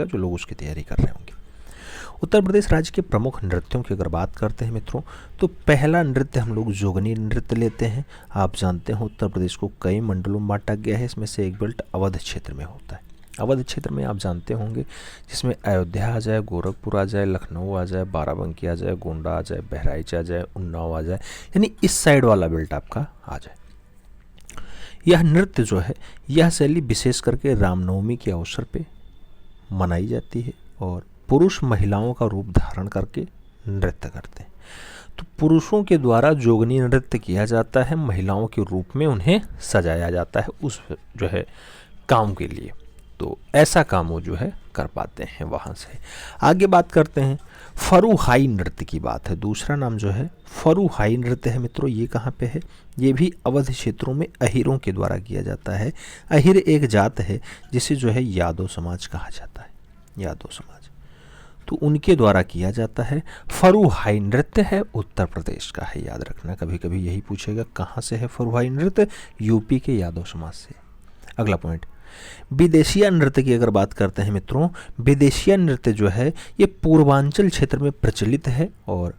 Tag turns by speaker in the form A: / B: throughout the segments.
A: जो लोग उसकी तैयारी कर रहे होंगे। उत्तर प्रदेश राज्य के प्रमुख नृत्यों की अगर बात करते हैं मित्रों, तो पहला नृत्य हम लोग जोगनी नृत्य लेते हैं। आप जानते हैं उत्तर प्रदेश को कई मंडलों में बांटा गया है, इसमें से एक बेल्ट अवध क्षेत्र में होता है। अवध क्षेत्र में आप जानते होंगे जिसमें अयोध्या आ जाए, गोरखपुर आ जाए, लखनऊ आ जाए, बाराबंकी आ जाए, गोंडा आ जाए, बहराइच आ जाए, उन्नाव आ जाए, यानी इस साइड वाला बेल्ट आपका आ जाए। यह नृत्य जो है, यह शैली विशेष करके रामनवमी के अवसर पे मनाई जाती है और पुरुष महिलाओं का रूप धारण करके नृत्य करते हैं। तो पुरुषों के द्वारा जोगनी नृत्य किया जाता है, महिलाओं के रूप में उन्हें सजाया जाता है उस जो है काम के लिए। तो ऐसा काम वो जो है कर पाते हैं। वहाँ से आगे बात करते हैं फरुहाई नृत्य की बात है। दूसरा नाम जो है फरुहाई नृत्य है मित्रों। ये कहाँ पे है? ये भी अवध क्षेत्रों में अहिरों के द्वारा किया जाता है। अहिर एक जात है जिसे जो है यादव समाज कहा जाता है, यादव समाज, तो उनके द्वारा किया जाता है। फरुहाई नृत्य है, उत्तर प्रदेश का है, याद रखना। कभी कभी यही पूछेगा कहाँ से है फरुहाई नृत्य, यूपी के यादव समाज से। अगला पॉइंट, विदेशिया नृत्य की अगर बात करते हैं मित्रों, विदेशिया नृत्य जो है ये पूर्वांचल क्षेत्र में प्रचलित है और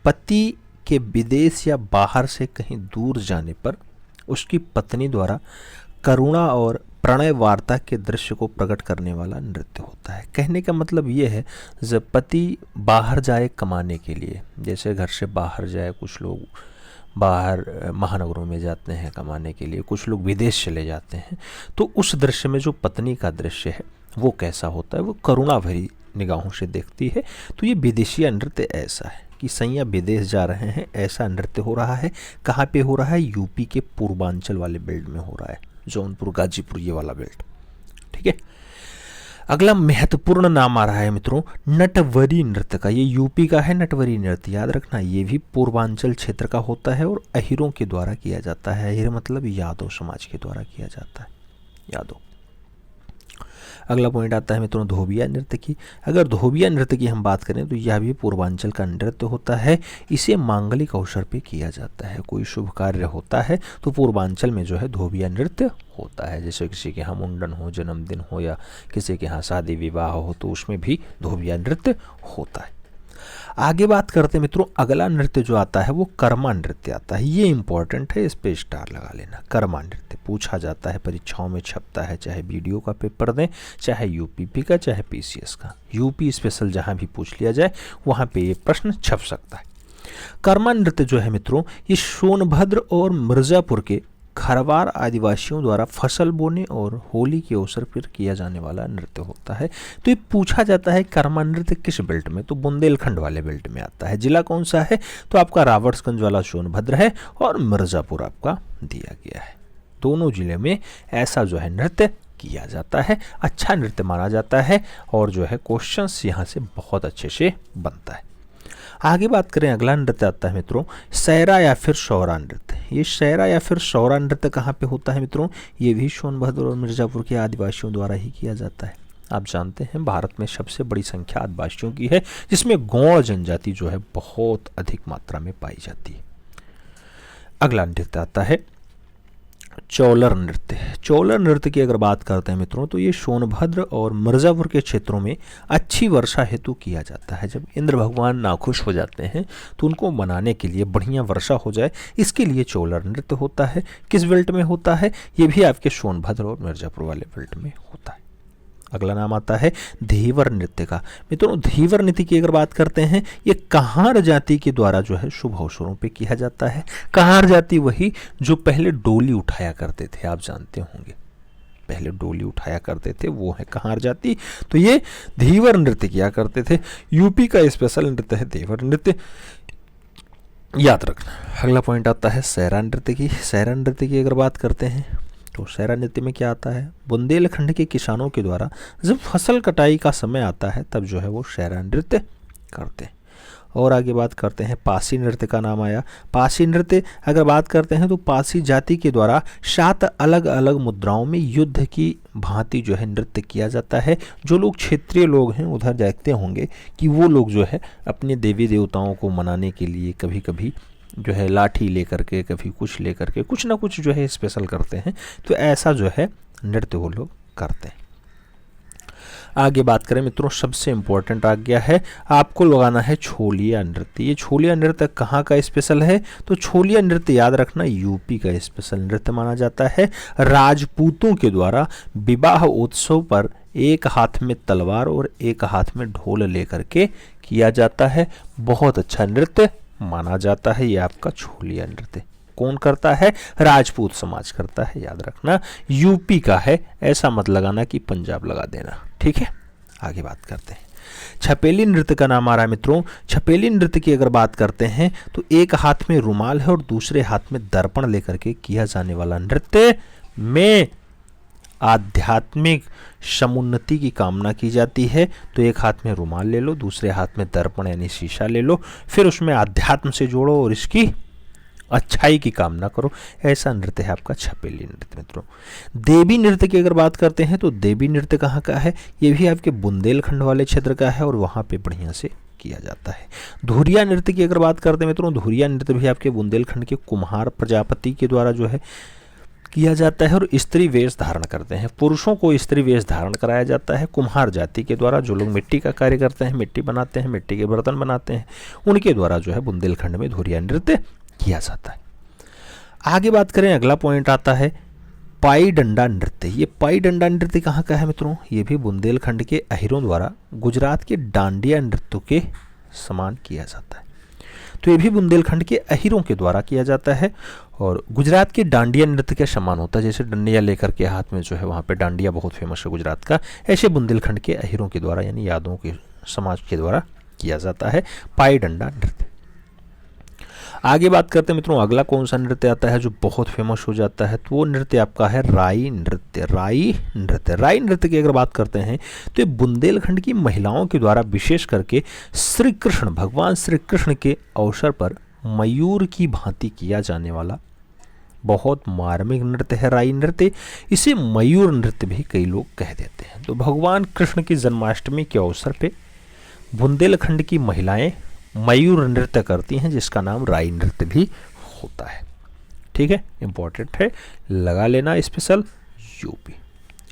A: पति के विदेश या बाहर से कहीं दूर जाने पर उसकी पत्नी द्वारा करुणा और प्रणय वार्ता के दृश्य को प्रकट करने वाला नृत्य होता है। कहने का मतलब ये है, जब पति बाहर जाए कमाने के लिए, जैसे घर से बाहर जाए, कुछ लोग बाहर महानगरों में जाते हैं कमाने के लिए, कुछ लोग विदेश चले जाते हैं, तो उस दृश्य में जो पत्नी का दृश्य है वो कैसा होता है? वो करुणा भरी निगाहों से देखती है। तो ये विदेशिया नृत्य ऐसा है कि सैया विदेश जा रहे हैं, ऐसा नृत्य हो रहा है। कहाँ पे हो रहा है? यूपी के पूर्वांचल वाले बेल्ट में हो रहा है, जौनपुर, गाजीपुर, ये वाला बेल्ट। ठीक है। अगला महत्वपूर्ण नाम आ रहा है मित्रों नटवरी नृत्य का। ये यूपी का है नटवरी नृत्य, याद रखना। ये भी पूर्वांचल क्षेत्र का होता है और अहिरों के द्वारा किया जाता है। अहिर मतलब यादव समाज के द्वारा किया जाता है, यादव। अगला पॉइंट आता है मित्रों धोबिया नृत्य की। अगर धोबिया नृत्य की हम बात करें तो यह भी पूर्वांचल का नृत्य होता है। इसे मांगलिक अवसर पे किया जाता है। कोई शुभ कार्य होता है तो पूर्वांचल में जो है धोबिया नृत्य होता है। जैसे किसी के यहाँ मुंडन हो, जन्मदिन हो या किसी के यहाँ शादी विवाह हो तो उसमें भी धोबिया नृत्य होता है। आगे बात करते हैं मित्रों, अगला नृत्य जो आता है वो कर्मा नृत्य आता है। ये इंपॉर्टेंट है, इस पे स्टार लगा लेना। कर्मा नृत्य पूछा जाता है, परीक्षाओं में छपता है, चाहे वीडियो का पेपर दें, चाहे यूपीपी का, चाहे पीसीएस का। यूपी स्पेशल जहां भी पूछ लिया जाए वहां पे ये प्रश्न छप सकता है। कर्मा नृत्य जो है मित्रों ये सोनभद्र और मिर्जापुर के खरवार आदिवासियों द्वारा फसल बोने और होली के अवसर पर किया जाने वाला नृत्य होता है। तो ये पूछा जाता है कर्मा नृत्य किस बेल्ट में? तो बुंदेलखंड वाले बेल्ट में आता है। जिला कौन सा है? तो आपका रावर्ट्सगंज वाला सोनभद्र है और मिर्जापुर आपका दिया गया है। दोनों जिले में ऐसा जो है नृत्य किया जाता है। अच्छा नृत्य माना जाता है और जो है क्वेश्चंस यहाँ से बहुत अच्छे से बनता है। आगे बात करें, अगला नृत्य आता है मित्रों सैरा या फिर सौरा नृत्य। ये सैरा या फिर सौरा नृत्य कहाँ पे होता है मित्रों? ये भी सोनभद्र और मिर्जापुर के आदिवासियों द्वारा ही किया जाता है। आप जानते हैं भारत में सबसे बड़ी संख्या आदिवासियों की है, जिसमें गौड़ जनजाति जो है बहुत अधिक मात्रा में पाई जाती है। अगला नृत्य आता है चौलर नृत्य। चौलर नृत्य की अगर बात करते हैं मित्रों तो ये सोनभद्र और मिर्जापुर के क्षेत्रों में अच्छी वर्षा हेतु किया जाता है। जब इंद्र भगवान नाखुश हो जाते हैं तो उनको मनाने के लिए, बढ़िया वर्षा हो जाए, इसके लिए चौलर नृत्य होता है। किस बेल्ट में होता है? ये भी आपके सोनभद्र और मिर्जापुर वाले बेल्ट में होता है। अगला नाम आता है धीवर नृत्य का। मित्रों धीवर नृत्य की अगर बात करते हैं ये कहार जाति के द्वारा जो है शुभ अवसरों पे किया जाता है। कहार जाति वही जो पहले डोली उठाया करते थे, आप जानते होंगे पहले डोली उठाया करते थे, वो है कहार जाति। तो ये धीवर नृत्य किया करते थे। यूपी का स्पेशल नृत्य है धीवर नृत्य, याद रखना। अगला पॉइंट आता है सैरा नृत्य की। सैरा नृत्य की अगर बात करते हैं तो सैरा नृत्य में क्या आता है? बुंदेलखंड के किसानों के द्वारा जब फसल कटाई का समय आता है तब जो है वो सैरा नृत्य करते हैं। और आगे बात करते हैं पासी नृत्य का नाम आया। पासी नृत्य अगर बात करते हैं तो पासी जाति के द्वारा 7 अलग अलग मुद्राओं में युद्ध की भांति जो है नृत्य किया जाता है। जो लोग क्षेत्रीय लोग हैं उधर देखते होंगे कि वो लोग जो है अपने देवी देवताओं को मनाने के लिए कभी कभी जो है लाठी लेकर के, कभी कुछ लेकर के, कुछ ना कुछ जो है स्पेशल करते हैं। तो ऐसा जो है नृत्य वो लोग करते हैं। आगे बात करें मित्रों, सबसे इम्पोर्टेंट आ गया है, आपको लगाना है छोलिया नृत्य। ये छोलिया नृत्य कहाँ का स्पेशल है? तो छोलिया नृत्य याद रखना यूपी का स्पेशल नृत्य माना जाता है। राजपूतों के द्वारा विवाह उत्सव पर एक हाथ में तलवार और एक हाथ में ढोल लेकर के किया जाता है। बहुत अच्छा नृत्य माना जाता है ये आपका छोलिया नृत्य। कौन करता है? राजपूत समाज करता है, याद रखना यूपी का है, ऐसा मत लगाना कि पंजाब लगा देना, ठीक है। आगे बात करते हैं, छपेली नृत्य का नाम आ रहा है मित्रों। छपेली नृत्य की अगर बात करते हैं तो एक हाथ में रुमाल है और दूसरे हाथ में दर्पण लेकर के किया जाने वाला नृत्य में आध्यात्मिक समुन्नति की कामना की जाती है। तो एक हाथ में रुमाल ले लो, दूसरे हाथ में दर्पण यानी शीशा ले लो, फिर उसमें अध्यात्म से जोड़ो और इसकी अच्छाई की कामना करो। ऐसा नृत्य है आपका छपेली नृत्य मित्रों। देवी नृत्य की अगर बात करते हैं तो देवी नृत्य कहाँ का है? ये भी आपके बुंदेलखंड वाले क्षेत्र का है और वहाँ पे बढ़िया से किया जाता है। धुरिया नृत्य की अगर बात करते हैं मित्रों, धुरिया नृत्य भी आपके बुंदेलखंड के कुम्हार प्रजापति के द्वारा जो है किया जाता है और स्त्री वेश धारण करते हैं। पुरुषों को स्त्री वेश धारण कराया जाता है कुम्हार जाति के द्वारा, जो लोग मिट्टी का कार्य करते हैं, मिट्टी बनाते हैं, मिट्टी के बर्तन बनाते हैं, उनके द्वारा जो है बुंदेलखंड में धुरिया नृत्य किया जाता है। आगे बात करें, अगला पॉइंट आता है पाई डंडा नृत्य। ये पाई डंडा नृत्य कहाँ का है मित्रों? ये भी बुंदेलखंड के अहिरों द्वारा गुजरात के डांडिया नृत्य के समान किया जाता है। तो ये भी बुंदेलखंड के अहिरों के द्वारा किया जाता है और गुजरात के डांडिया नृत्य के समान होता है। जैसे डंडिया लेकर के हाथ में जो है वहाँ पे डांडिया बहुत फेमस है गुजरात का, ऐसे बुंदेलखंड के अहिरों के द्वारा यानी यादवों के समाज के द्वारा किया जाता है पाई डंडा नृत्य। आगे बात करते हैं मित्रों, अगला कौन सा नृत्य आता है जो बहुत फेमस हो जाता है? तो वो नृत्य आपका है राई नृत्य। राई नृत्य, राई नृत्य की अगर बात करते हैं तो ये बुंदेलखंड की महिलाओं के द्वारा विशेष करके श्री कृष्ण, भगवान श्री कृष्ण के अवसर पर मयूर की भांति किया जाने वाला बहुत मार्मिक नृत्य है राई नृत्य। इसे मयूर नृत्य भी कई लोग कह देते हैं। तो भगवान कृष्ण की जन्माष्टमी के अवसर पे बुंदेलखंड की महिलाएं मयूर नृत्य करती हैं, जिसका नाम राई नृत्य भी होता है। ठीक है, इंपॉर्टेंट है, लगा लेना स्पेशल यूपी।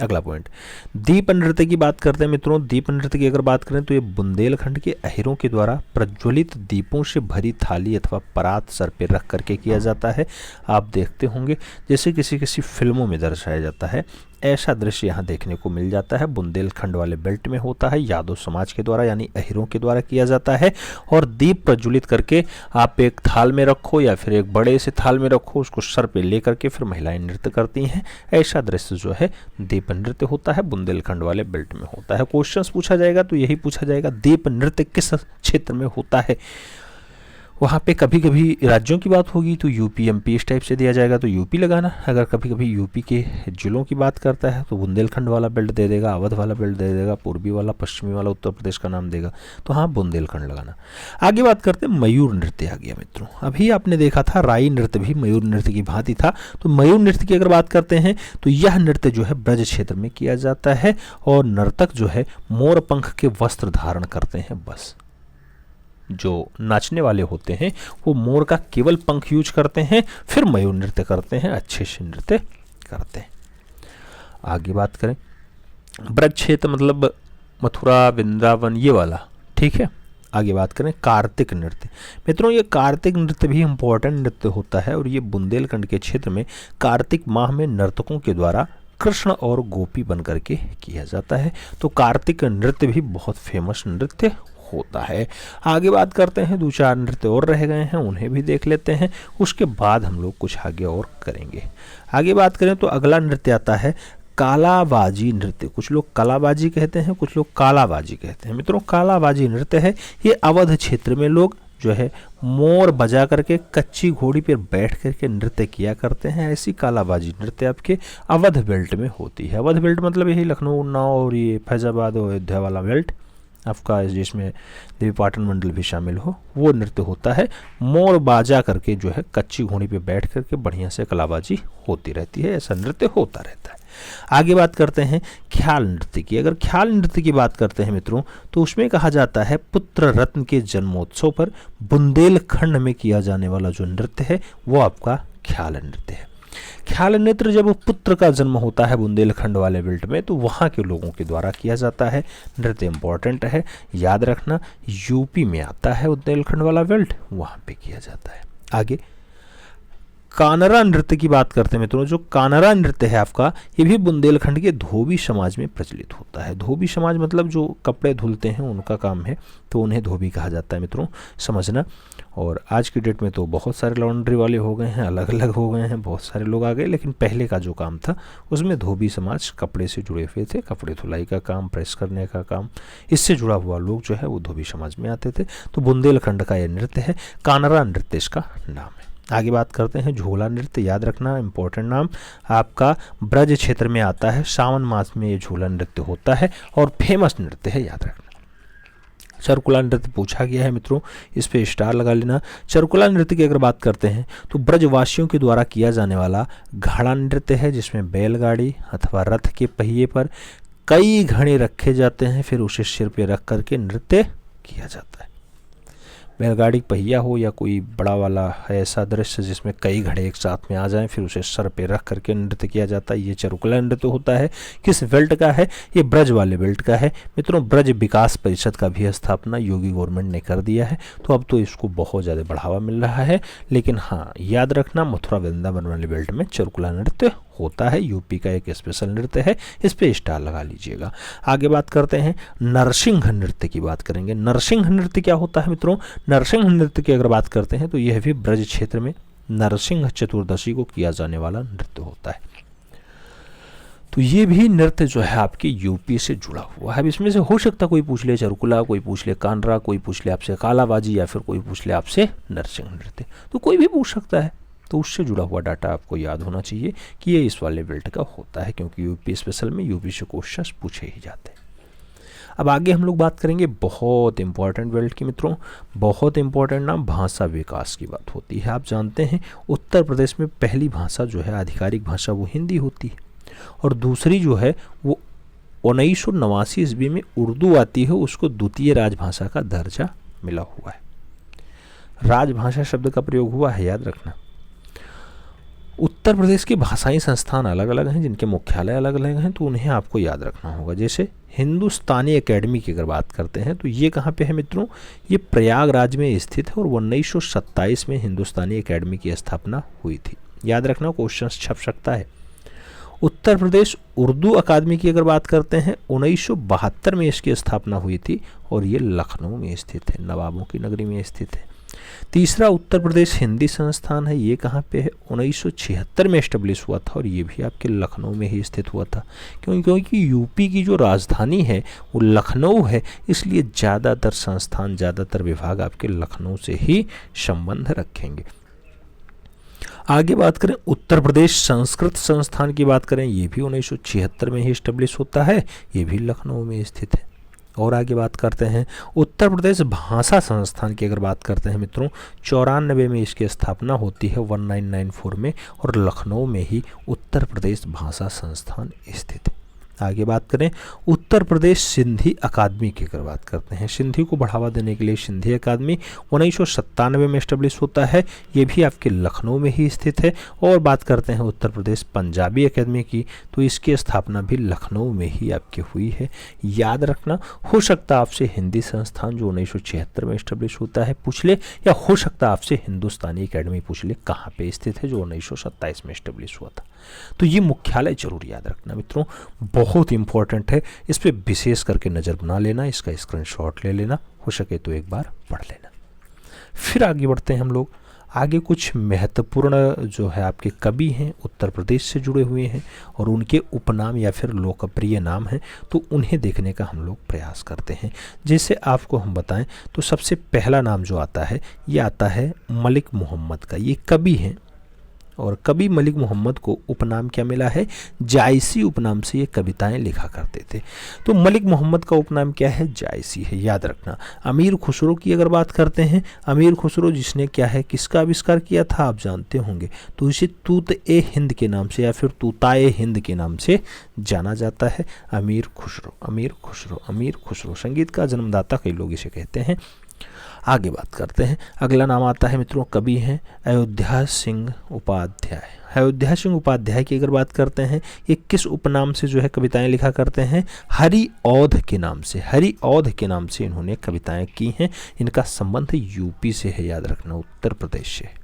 A: अगला पॉइंट, दीप नृत्य की बात करते हैं मित्रों। दीप नृत्य की अगर बात करें तो ये बुंदेलखंड के अहिरों के द्वारा प्रज्वलित दीपों से भरी थाली अथवा परात सर पे रख करके किया जाता है। आप देखते होंगे जैसे किसी किसी फिल्मों में दर्शाया जाता है, ऐसा दृश्य यहाँ देखने को मिल जाता है। बुंदेलखंड वाले बेल्ट में होता है, यादव समाज के द्वारा यानी अहिरों के द्वारा किया जाता है। और दीप प्रज्वलित करके आप एक थाल में रखो या फिर एक बड़े से थाल में रखो, उसको सर पे ले करके फिर महिलाएं नृत्य करती हैं। ऐसा दृश्य जो है दीप नृत्य होता है, बुंदेलखंड वाले बेल्ट में होता है। क्वेश्चंस पूछा जाएगा तो यही पूछा जाएगा, दीप नृत्य किस क्षेत्र में होता है। वहाँ पे कभी कभी राज्यों की बात होगी तो यूपी एमपी इस टाइप से दिया जाएगा तो यूपी लगाना। अगर कभी कभी यूपी के जिलों की बात करता है तो बुंदेलखंड वाला बेल्ट दे देगा, अवध वाला बेल्ट दे देगा, पूर्वी वाला, पश्चिमी वाला उत्तर प्रदेश का नाम देगा, तो हाँ बुंदेलखंड लगाना। आगे बात करते हैं, मयूर नृत्य आ गया मित्रों। अभी आपने देखा था राई नृत्य भी मयूर नृत्य की भांति था। तो मयूर नृत्य की अगर बात करते हैं तो यह नृत्य जो है ब्रज क्षेत्र में किया जाता है और नर्तक जो है मोर पंख के वस्त्र धारण करते हैं। बस जो नाचने वाले होते हैं वो मोर का केवल पंख यूज करते हैं, फिर मयूर नृत्य करते हैं, अच्छे से नृत्य करते हैं। आगे बात करें, ब्रज क्षेत्र मतलब मथुरा, वृंदावन, ये वाला, ठीक है। आगे बात करें कार्तिक नृत्य। मित्रों ये कार्तिक नृत्य भी इम्पोर्टेंट नृत्य होता है और ये बुंदेलखंड के क्षेत्र में कार्तिक माह में नर्तकों के द्वारा कृष्ण और गोपी बन करके किया जाता है। तो कार्तिक नृत्य भी बहुत फेमस नृत्य होता है। आगे बात करते हैं, दो चार नृत्य और रह गए हैं, उन्हें भी देख लेते हैं, उसके बाद हम लोग कुछ आगे और करेंगे। आगे बात करें तो अगला नृत्य आता है कालाबाजी नृत्य। कुछ लोग कलाबाजी कहते हैं, कुछ लोग कालाबाजी कहते हैं। मित्रों कालाबाजी नृत्य है, ये अवध क्षेत्र में लोग जो है मोर बजा करके कच्ची घोड़ी पर बैठ करके नृत्य किया करते हैं। ऐसी कालाबाजी नृत्य आपके अवध बेल्ट में होती है। अवध बेल्ट मतलब यही लखनऊ, उन्नाव और ये फैजाबाद और अयोध्या वाला बेल्ट आपका, जिसमें देवी पाटन मंडल भी शामिल हो, वो नृत्य होता है। मोर बाजा करके जो है कच्ची घोड़ी पे बैठ करके बढ़िया से कलाबाजी होती रहती है, ऐसा नृत्य होता रहता है। आगे बात करते हैं ख्याल नृत्य की। अगर ख्याल नृत्य की बात करते हैं मित्रों तो उसमें कहा जाता है पुत्र रत्न के जन्मोत्सव पर बुंदेलखंड में किया जाने वाला जो नृत्य है वो आपका ख्याल नृत्य है। ख्याल नृत्य जब पुत्र का जन्म होता है बुंदेलखंड वाले बेल्ट में तो वहाँ के लोगों के द्वारा किया जाता है। नृत्य इंपॉर्टेंट है, याद रखना, यूपी में आता है बुंदेलखंड वाला बेल्ट, वहाँ पे किया जाता है। आगे कानरा नृत्य की बात करते हैं मित्रों। जो कानरा नृत्य है आपका, ये भी बुंदेलखंड के धोबी समाज में प्रचलित होता है। धोबी समाज मतलब जो कपड़े धुलते हैं उनका काम है, तो उन्हें धोबी कहा जाता है मित्रों, समझना। और आज की डेट में तो बहुत सारे लॉन्ड्री वाले हो गए हैं, अलग अलग हो गए हैं, बहुत सारे लोग आ गए, लेकिन पहले का जो काम था उसमें धोबी समाज कपड़े से जुड़े हुए थे। कपड़े धुलाई का काम, प्रेस करने का काम, इससे जुड़ा हुआ लोग जो है वो धोबी समाज में आते थे। तो बुंदेलखंड का ये नृत्य है, कानरा नृत्य इसका नाम है। आगे बात करते हैं झूला नृत्य, याद रखना, इंपॉर्टेंट नाम आपका, ब्रज क्षेत्र में आता है, सावन मास में ये झूला नृत्य होता है और फेमस नृत्य है, याद रखना। चरकुला नृत्य पूछा गया है मित्रों, इस पे स्टार लगा लेना। चरकुला नृत्य की अगर बात करते हैं तो ब्रजवासियों के द्वारा किया जाने वाला घड़ा नृत्य है, जिसमें बैलगाड़ी अथवा रथ के पहिए पर कई घड़े रखे जाते हैं, फिर उसे सिर पे रख करके नृत्य किया जाता है। बैलगाड़ी पहिया हो या कोई बड़ा वाला है ऐसा दृश्य जिसमें कई घड़े एक साथ में आ जाएं, फिर उसे सर पे रख करके नृत्य किया जाता है, ये चरुकुला नृत्य होता है। किस बेल्ट का है? ये ब्रज वाले बेल्ट का है मित्रों। ब्रज विकास परिषद का भी स्थापना योगी गवर्नमेंट ने कर दिया है, तो अब तो इसको बहुत ज़्यादा बढ़ावा मिल रहा है। लेकिन हाँ, याद रखना, मथुरा वृंदावन वाले बेल्ट में चरुकुला नृत्य होता है, यूपी का एक स्पेशल नृत्य है, इस पे स्टार लगा लीजिएगा। आगे बात करते हैं नरसिंह नृत्य की बात करेंगे। नरसिंह नृत्य क्या होता है मित्रों? नरसिंह नृत्य की अगर बात करते हैं तो यह भी ब्रज क्षेत्र में नरसिंह चतुर्दशी को किया जाने वाला नृत्य होता है। तो ये भी नृत्य जो है आपके यूपी से जुड़ा हुआ है। अब इसमें से हो सकता कोई पूछ ले चरुकुला, कोई पूछ ले कानरा, कोई पूछ ले आपसे कालाबाजी, या फिर कोई पूछ ले आपसे नरसिंह नृत्य, तो कोई भी पूछ सकता है। तो उससे जुड़ा हुआ डाटा आपको याद होना चाहिए कि ये इस वाले बेल्ट का होता है, क्योंकि यूपी स्पेशल में यूपी से क्वेश्चंस पूछे ही जाते हैं। अब आगे हम लोग बात करेंगे बहुत इंपॉर्टेंट बेल्ट की मित्रों, बहुत इंपॉर्टेंट नाम, भाषा विकास की बात होती है। आप जानते हैं उत्तर प्रदेश में पहली भाषा जो है आधिकारिक भाषा वो हिंदी होती है, और दूसरी जो है वो 1989 ईस्वी में उर्दू आती है, उसको द्वितीय राजभाषा का दर्जा मिला हुआ है। राजभाषा शब्द का प्रयोग हुआ है, याद रखना। उत्तर प्रदेश के भाषाई संस्थान अलग अलग हैं, जिनके मुख्यालय अलग अलग हैं, तो उन्हें आपको याद रखना होगा। जैसे हिंदुस्तानी एकेडमी की अगर बात करते हैं तो ये कहाँ पे है मित्रों? ये प्रयागराज में स्थित है, और 1927 में हिंदुस्तानी एकेडमी की स्थापना हुई थी। याद रखना, क्वेश्चन छप सकता है। उत्तर प्रदेश उर्दू अकादमी की अगर बात करते हैं 1972 में इसकी स्थापना हुई थी, और ये लखनऊ में स्थित है, नवाबों की नगरी में स्थित है। तीसरा उत्तर प्रदेश हिंदी संस्थान है, ये कहाँ पे है? 1976 में एस्टेब्लिश हुआ था, और ये भी आपके लखनऊ में ही स्थित हुआ था। क्योंकि यूपी की जो राजधानी है वो लखनऊ है, इसलिए ज़्यादातर संस्थान, ज़्यादातर विभाग आपके लखनऊ से ही संबंध रखेंगे। आगे बात करें उत्तर प्रदेश संस्कृत संस्थान की बात करें, ये भी 1976 में ही एस्टेब्लिश होता है, ये भी लखनऊ में स्थित है। और आगे बात करते हैं उत्तर प्रदेश भाषा संस्थान की अगर बात करते हैं मित्रों, 94 में इसकी स्थापना होती है, 1994 में, और लखनऊ में ही उत्तर प्रदेश भाषा संस्थान स्थित है। आगे बात करें उत्तर प्रदेश सिंधी अकादमी की अगर बात करते हैं, सिंधी को बढ़ावा देने के लिए सिंधी अकादमी 1997 में एस्टेब्लिश होता है, ये भी आपके लखनऊ में ही स्थित है। और बात करते हैं उत्तर प्रदेश पंजाबी अकादमी की, तो इसकी स्थापना भी लखनऊ में ही आपकी हुई है। याद रखना, हो सकता आपसे हिंदी संस्थान जो 1976 में एस्टेब्लिश होता है पूछ ले, या हो सकता आपसे हिंदुस्तानी अकेडमी पूछ ले कहाँ पे स्थित है, जो 1927 में एस्टेब्लिश हुआ था। तो ये मुख्यालय जरूर याद रखना मित्रों, बहुत इंपॉर्टेंट है, इस पे विशेष करके नज़र बना लेना, इसका स्क्रीनशॉट ले लेना, हो सके तो एक बार पढ़ लेना। फिर आगे बढ़ते हैं हम लोग। आगे कुछ महत्वपूर्ण जो है आपके कवि हैं उत्तर प्रदेश से जुड़े हुए हैं, और उनके उपनाम या फिर लोकप्रिय नाम हैं, तो उन्हें देखने का हम लोग प्रयास करते हैं। जैसे आपको हम बताएं तो सबसे पहला नाम जो आता है ये आता है मलिक मोहम्मद का। ये कवि हैं, और कवि मलिक मोहम्मद को उपनाम क्या मिला है? जायसी उपनाम से ये कविताएं लिखा करते थे। तो मलिक मोहम्मद का उपनाम क्या है? जायसी है, याद रखना। अमीर खुसरो की अगर बात करते हैं, अमीर खुसरो जिसने क्या है, किसका आविष्कार किया था आप जानते होंगे, तो इसे तूत ए हिंद के नाम से या फिर तूताए हिंद के नाम से जाना जाता है। अमीर खुसरो, अमीर खुसरो, अमीर खुसरो, संगीत का जन्मदाता कई लोग इसे कहते हैं। आगे बात करते हैं, अगला नाम आता है मित्रों, कवि हैं अयोध्या सिंह उपाध्याय। अयोध्या सिंह उपाध्याय की अगर बात करते हैं, ये किस उपनाम से जो है कविताएं लिखा करते हैं? हरिऔध के नाम से, हरिऔध के नाम से इन्होंने कविताएं की हैं। इनका संबंध यूपी से है, याद रखना, उत्तर प्रदेश से।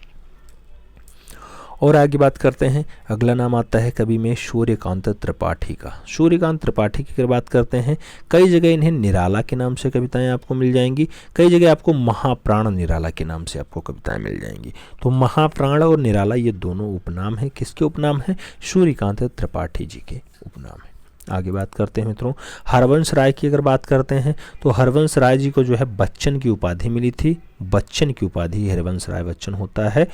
A: और आगे बात करते हैं, अगला नाम आता है कवि में सूर्यकांत त्रिपाठी का। सूर्यकांत त्रिपाठी की अगर बात करते हैं, कई जगह इन्हें निराला के नाम से कविताएं आपको मिल जाएंगी, कई जगह आपको महाप्राण निराला के नाम से आपको कविताएं मिल जाएंगी। तो महाप्राण और निराला ये दोनों उपनाम हैं, किसके उपनाम हैं? सूर्यकांत त्रिपाठी जी के उपनाम हैं। आगे बात करते हैं मित्रों, हरवंश राय की अगर बात करते हैं तो हरवंश राय जी को जो है बच्चन की उपाधि मिली थी। बच्चन की उपाधि हरवंश राय बच्चन होता है।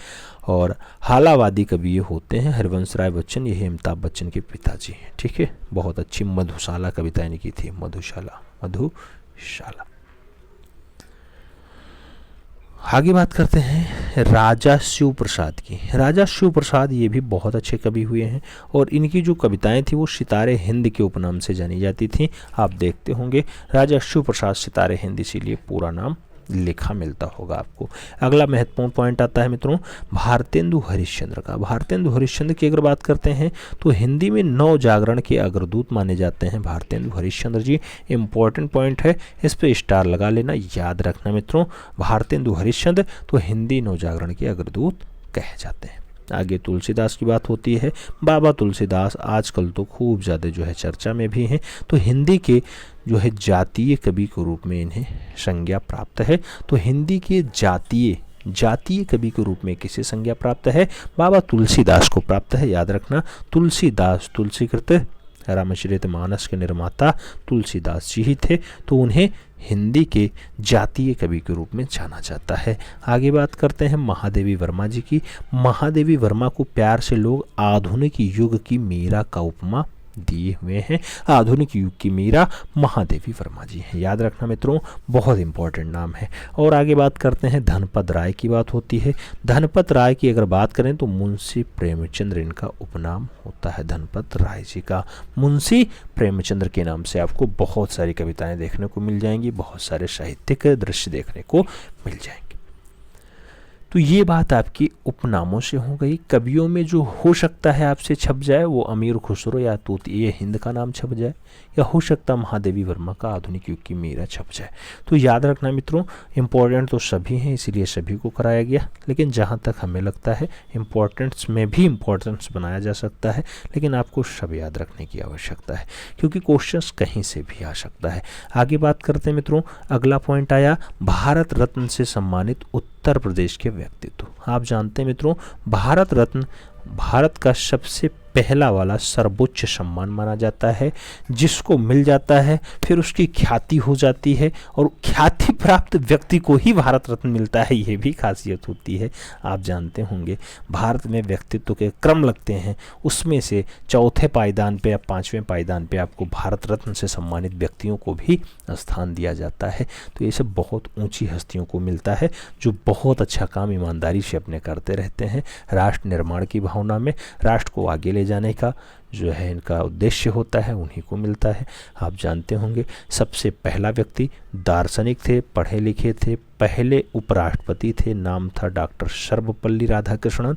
A: और हालावादी कवि ये होते हैं हरवंश राय बच्चन, ये अमिताभ बच्चन के पिताजी हैं। ठीक है, बहुत अच्छी मधुशाला कविताएं लिखी थी, मधुशाला। आगे बात करते हैं राजा शिव प्रसाद की। राजा शिव प्रसाद ये भी बहुत अच्छे कवि हुए हैं और इनकी जो कविताएं थी वो सितारे हिंद के उपनाम से जानी जाती थी। आप देखते होंगे राजा शिव प्रसाद सितारे हिंद, इसीलिए पूरा नाम लिखा मिलता होगा आपको। अगला महत्वपूर्ण पॉइंट आता है मित्रों भारतेंदु हरिश्चंद्र का। भारतेंदु हरिश्चंद्र की अगर बात करते हैं तो हिंदी में नव जागरण के अग्रदूत माने जाते हैं भारतेंदु हरिश्चंद्र जी। इंपॉर्टेंट पॉइंट है, इस पे स्टार लगा लेना, याद रखना मित्रों। भारतेंदु हरिश्चंद्र तो हिंदी नव जागरण के अग्रदूत कहे जाते हैं। आगे तुलसीदास की बात होती है। बाबा तुलसीदास आजकल तो खूब ज़्यादा जो है चर्चा में भी हैं। तो हिंदी के जो है जातीय कवि के रूप में इन्हें संज्ञा प्राप्त है। तो हिंदी के जातीय कवि के रूप में किसे संज्ञा प्राप्त है? बाबा तुलसीदास को प्राप्त है, याद रखना। तुलसीदास, तुलसीकृत रामचरितमानस के निर्माता तुलसीदास जी ही थे, तो उन्हें हिंदी के जातीय कवि के रूप में जाना जाता है। आगे बात करते हैं महादेवी वर्मा जी की। महादेवी वर्मा को प्यार से लोग आधुनिक युग की मीरा का उपमा दिए हुए हैं। आधुनिक युग की मीरा महादेवी वर्मा जी हैं, याद रखना मित्रों, बहुत इंपॉर्टेंट नाम है। और आगे बात करते हैं धनपत राय की बात होती है। धनपत राय की अगर बात करें तो मुंशी प्रेमचंद्र इनका उपनाम होता है। धनपत राय जी का मुंशी प्रेमचंद्र के नाम से आपको बहुत सारी कविताएं देखने को मिल जाएंगी, बहुत सारे साहित्यिक दृश्य देखने को मिल जाएंगे। तो ये बात आपकी उपनामों से हो गई। कवियों में जो हो सकता है आपसे छप जाए वो अमीर खुसरो या तूतिए हिंद का नाम छप जाए, या हो सकता महादेवी वर्मा का आधुनिक युग की मीरा छप जाए। तो याद रखना मित्रों, इम्पोर्टेंट तो सभी हैं, इसीलिए सभी को कराया गया। लेकिन जहाँ तक हमें लगता है इम्पोर्टेंट्स में भी इम्पोर्टेंस बनाया जा सकता है, लेकिन आपको सब याद रखने की आवश्यकता है क्योंकि क्वेश्चंस कहीं से भी आ सकता है। आगे बात करते हैं मित्रों, अगला पॉइंट आया भारत रत्न से सम्मानित उत्तर प्रदेश के व्यक्तित्व। आप जानते हैं मित्रों, भारत रत्न भारत का सबसे पहला वाला सर्वोच्च सम्मान माना जाता है, जिसको मिल जाता है फिर उसकी ख्याति हो जाती है और ख्याति प्राप्त व्यक्ति को ही भारत रत्न मिलता है। ये भी खासियत होती है। आप जानते होंगे भारत में व्यक्तित्व के क्रम लगते हैं, उसमें से चौथे पायदान पे या पांचवें पायदान पे आपको भारत रत्न से सम्मानित व्यक्तियों को भी स्थान दिया जाता है। तो ये सब बहुत ऊंची हस्तियों को मिलता है जो बहुत अच्छा काम ईमानदारी से अपने करते रहते हैं। राष्ट्र निर्माण की भावना में राष्ट्र को आगे ले जाने का जो है इनका उद्देश्य होता है, उन्हीं को मिलता है। आप जानते होंगे सबसे पहला व्यक्ति दार्शनिक थे, पढ़े लिखे थे, पहले उपराष्ट्रपति थे, नाम था डॉक्टर सर्वपल्ली राधाकृष्णन।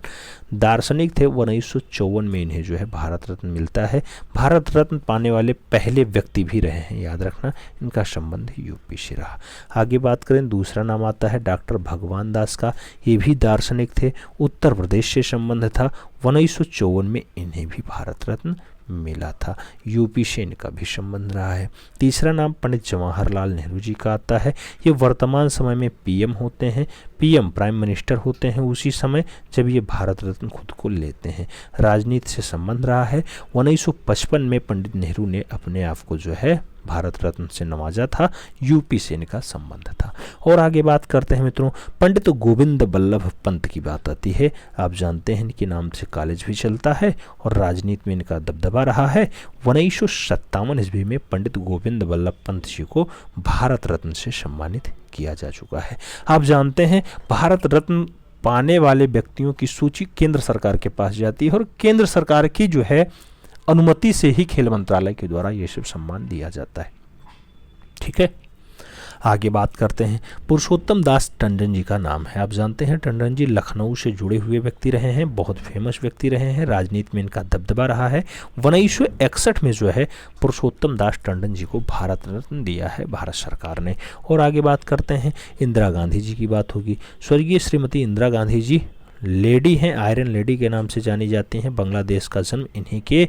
A: दार्शनिक थे, 1954 में इन्हें जो है भारत रत्न मिलता है। भारत रत्न पाने वाले पहले व्यक्ति भी रहे हैं, याद रखना। इनका संबंध यूपी से रहा। आगे बात करें, दूसरा नाम आता है डॉक्टर भगवान दास का। ये भी दार्शनिक थे, उत्तर प्रदेश से संबंध था। 1954 में इन्हें भी भारत रत्न मिला था, यूपी से इनका भी संबंध रहा है। तीसरा नाम पंडित जवाहरलाल नेहरू जी का आता है। ये वर्तमान समय में पीएम होते हैं, पीएम प्राइम मिनिस्टर होते हैं उसी समय जब ये भारत रत्न खुद को लेते हैं। राजनीति से संबंध रहा है। 1955 में पंडित नेहरू ने अपने आप को जो है भारत रत्न से नवाजा था, यूपी से इनका संबंध था। और आगे बात करते हैं मित्रों, पंडित गोविंद बल्लभ पंत की बात आती है। आप जानते हैं इनके नाम से कॉलेज भी चलता है और राजनीति में इनका दबदबा रहा है। 1957 ईस्वी में पंडित गोविंद बल्लभ पंत जी को भारत रत्न से सम्मानित किया जा चुका है। आप जानते हैं भारत रत्न पाने वाले व्यक्तियों की सूची केंद्र सरकार के पास जाती है और केंद्र सरकार की जो है अनुमति से ही खेल मंत्रालय के द्वारा ये सब सम्मान दिया जाता है। ठीक है। आगे बात करते हैं, पुरुषोत्तम दास टंडन जी का नाम है। आप जानते हैं टंडन जी लखनऊ से जुड़े हुए व्यक्ति रहे हैं, बहुत फेमस व्यक्ति रहे हैं, राजनीति में इनका दबदबा रहा है। 1961 में जो है पुरुषोत्तम दास टंडन जी को भारत रत्न दिया है भारत सरकार ने। और आगे बात करते हैं, इंदिरा गांधी जी की बात होगी। स्वर्गीय श्रीमती इंदिरा गांधी जी लेडी हैं, आयरन लेडी के नाम से जानी जाती हैं। बांग्लादेश का जन्म इन्हीं के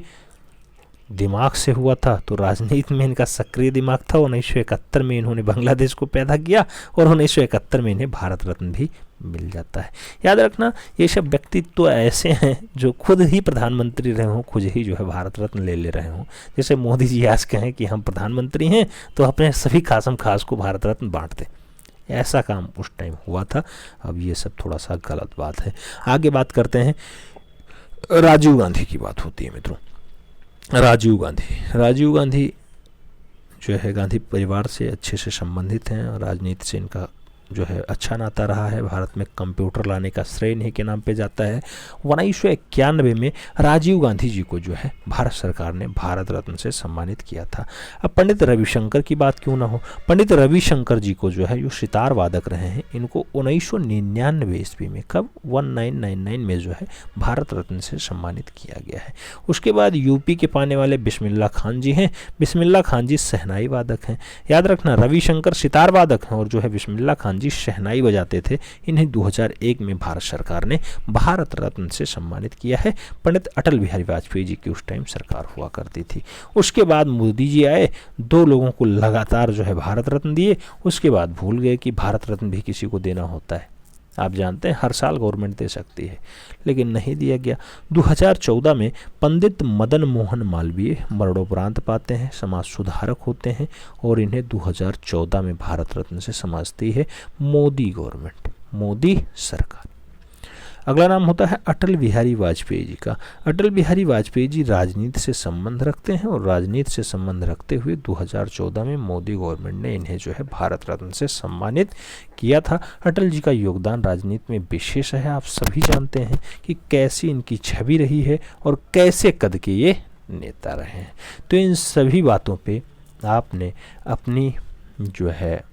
A: दिमाग से हुआ था, तो राजनीति में इनका सक्रिय दिमाग था। 1971 में इन्होंने बांग्लादेश को पैदा किया और 1971 में इन्हें भारत रत्न भी मिल जाता है। याद रखना, ये सब व्यक्तित्व तो ऐसे हैं जो खुद ही प्रधानमंत्री रहे हों, खुद ही जो है भारत रत्न ले रहे हों। जैसे मोदी जी आज कहें कि हम प्रधानमंत्री हैं तो अपने सभी खासम खास को भारत रत्न बांट दें, ऐसा काम उस टाइम हुआ था। अब ये सब थोड़ा सा गलत बात है। आगे बात करते हैं, राजीव गांधी की बात होती है मित्रों। राजीव गांधी जो है गांधी परिवार से अच्छे से संबंधित हैं और राजनीति से इनका जो है अच्छा नाता रहा है। भारत में कंप्यूटर लाने का श्रेय इन्हीं के नाम पे जाता है। 1991 में राजीव गांधी जी को जो है भारत सरकार ने भारत रत्न से सम्मानित किया था। अब पंडित रविशंकर की बात क्यों ना हो, पंडित रविशंकर जी को जो है जो सितार वादक रहे हैं, इनको 1999 ईस्वी में, कब 1999 में जो है भारत रत्न से सम्मानित किया गया है। उसके बाद यूपी के पाने वाले बिस्मिल्लाह खान जी हैं। बिस्मिल्लाह खान जी शहनाई वादक हैं। याद रखना, रविशंकर सितार वादक हैं और जो है बिस्मिल्लाह खान जी शहनाई बजाते थे। इन्हें 2001 में भारत सरकार ने भारत रत्न से सम्मानित किया है। पंडित अटल बिहारी वाजपेयी जी की उस टाइम सरकार हुआ करती थी। उसके बाद मोदी जी आए, 2 लोगों को लगातार जो है भारत रत्न दिए। उसके बाद भूल गए कि भारत रत्न भी किसी को देना होता है। आप जानते हैं हर साल गवर्नमेंट दे सकती है, लेकिन नहीं दिया गया। 2014 में पंडित मदन मोहन मालवीय मरणोपरांत पाते हैं, समाज सुधारक होते हैं और इन्हें 2014 में भारत रत्न से समझती है मोदी गवर्नमेंट, मोदी सरकार। अगला नाम होता है अटल बिहारी वाजपेयी जी का। अटल बिहारी वाजपेयी जी राजनीति से संबंध रखते हैं और राजनीति से संबंध रखते हुए 2014 में मोदी गवर्नमेंट ने इन्हें जो है भारत रत्न से सम्मानित किया था। अटल जी का योगदान राजनीति में विशेष है। आप सभी जानते हैं कि कैसी इनकी छवि रही है और कैसे कद के ये नेता रहे हैं। तो इन सभी बातों पे आपने अपनी जो है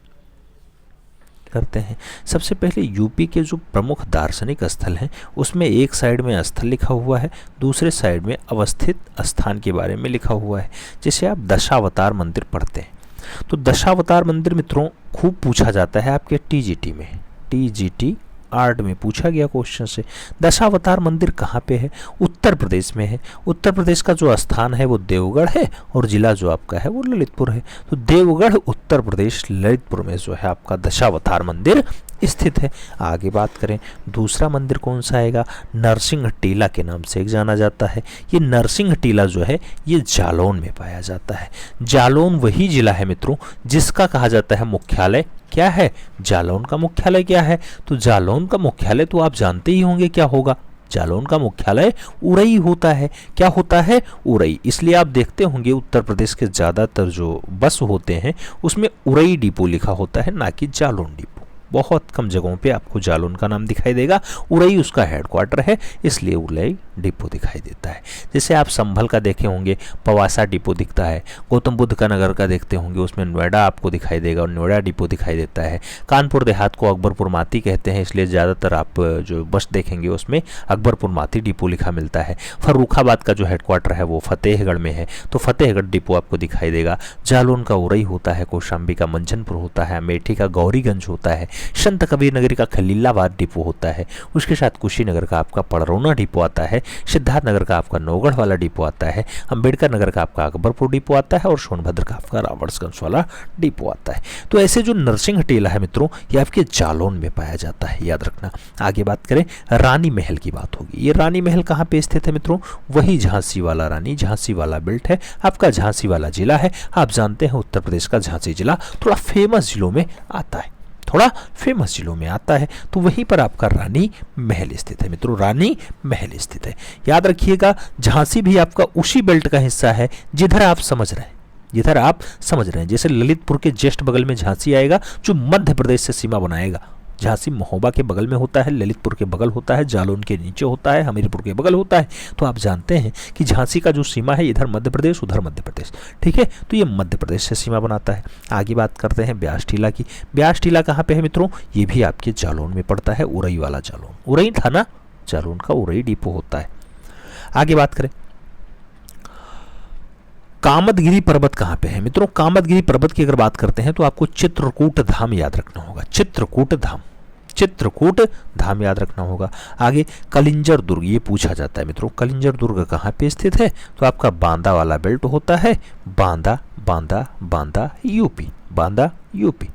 A: करते हैं। सबसे पहले यूपी के जो प्रमुख दार्शनिक स्थल हैं उसमें एक साइड में स्थल लिखा हुआ है, दूसरे साइड में अवस्थित स्थान के बारे में लिखा हुआ है। जैसे आप दशावतार मंदिर पढ़ते हैं तो दशावतार मंदिर मित्रों खूब पूछा जाता है आपके टीजीटी में, टीजीटी आर्ट में पूछा गया क्वेश्चन से। दशावतार मंदिर कहाँ पे है? उत्तर प्रदेश में है। उत्तर प्रदेश का जो स्थान है वो देवगढ़ है और जिला जो आपका है वो ललितपुर है। तो देवगढ़ उत्तर प्रदेश ललितपुर में जो है आपका दशावतार मंदिर स्थित है। आगे बात करें, दूसरा मंदिर कौन सा आएगा? नरसिंह टीला के नाम से एक जाना जाता है। ये नरसिंह टीला जो है ये जालौन में पाया जाता है। जालौन वही जिला है मित्रों जिसका कहा जाता है मुख्यालय क्या है? जालौन का मुख्यालय क्या है? तो जालौन का मुख्यालय तो आप जानते ही होंगे क्या होगा। जालौन का मुख्यालय उरई होता है। क्या होता है? उरई। इसलिए आप देखते होंगे उत्तर प्रदेश के ज़्यादातर जो बस होते हैं उसमें उरई डिपो लिखा होता है, ना कि जालौन डिपो। बहुत कम जगहों पे आपको जालौन का नाम दिखाई देगा। उरई उसका हेडक्वार्टर है, इसलिए उरई डिपो दिखाई देता है। जैसे आप संभल का देखे होंगे पवासा डिपो दिखता है। गौतम बुद्ध का नगर का देखते होंगे उसमें नोएडा आपको दिखाई देगा और नोएडा डिपो दिखाई देता है। कानपुर देहात को अकबरपुर माती कहते हैं, इसलिए ज़्यादातर आप जो बस देखेंगे उसमें अकबरपुर माती डिपो लिखा मिलता है। फर्रुखाबाद का जो हेडक्वार्टर है वो फतेहगढ़ में है, तो फतेहगढ़ डिपो आपको दिखाई देगा। जालौन का उरई होता है, कौशाम्बी का मंझनपुर होता है, अमेठी का गौरीगंज होता है, संत कबीर नगरी का खलीलाबाद डिपो होता है। उसके साथ कुशीनगर का आपका पड़रौना डिपो आता है, सिद्धार्थ नगर का आपका नौगढ़ वाला डिपो आता है, अंबेडकर नगर का आपका अकबरपुर डिपो आता है और सोनभद्र का आपका रावणगंज वाला डिपो आता है। तो ऐसे जो नरसिंह टीला है मित्रों ये आपके जालौन में पाया जाता है, याद रखना। आगे बात करें, रानी महल की बात होगी। ये रानी महल कहाँ पे स्थित है मित्रों? वही झांसी वाला रानी, झांसी वाला बेल्ट है आपका, झांसी वाला जिला है। आप जानते हैं उत्तर प्रदेश का झांसी जिला थोड़ा फेमस जिलों में आता है, थोड़ा फेमस जिलों में आता है। तो वहीं पर आपका रानी महल स्थित है मित्रों, रानी महल स्थित है। याद रखिएगा झांसी भी आपका उसी बेल्ट का हिस्सा है जिधर आप समझ रहे हैं, जिधर आप समझ रहे हैं। जैसे ललितपुर के जस्ट बगल में झांसी आएगा जो मध्य प्रदेश से सीमा बनाएगा। झांसी महोबा के बगल में होता है, ललितपुर के बगल होता है, जालौन के नीचे होता है, हमीरपुर के बगल होता है। तो आप जानते हैं कि झांसी का जो सीमा है इधर मध्य प्रदेश उधर मध्य प्रदेश, ठीक है, तो ये मध्य प्रदेश से सीमा बनाता है। आगे बात करते हैं ब्यास टीला की। ब्यास टीला कहाँ पे है मित्रों? ये भी आपके जालौन में पड़ता है, उरई वाला जालौन, उरई था ना, जालौन का उरई डिपो होता है। आगे बात करें कामदगिरी पर्वत कहाँ पे है मित्रों? कामदगिरी पर्वत की अगर बात करते हैं तो आपको चित्रकूट धाम याद रखना होगा, चित्रकूट धाम, चित्रकूट धाम याद रखना होगा। आगे कलिंजर दुर्ग, ये पूछा जाता है मित्रों, कलिंजर दुर्ग कहाँ पे स्थित है? तो आपका बांदा वाला बेल्ट होता है, बांदा बांदा बांदा यूपी, बांदा यूपी,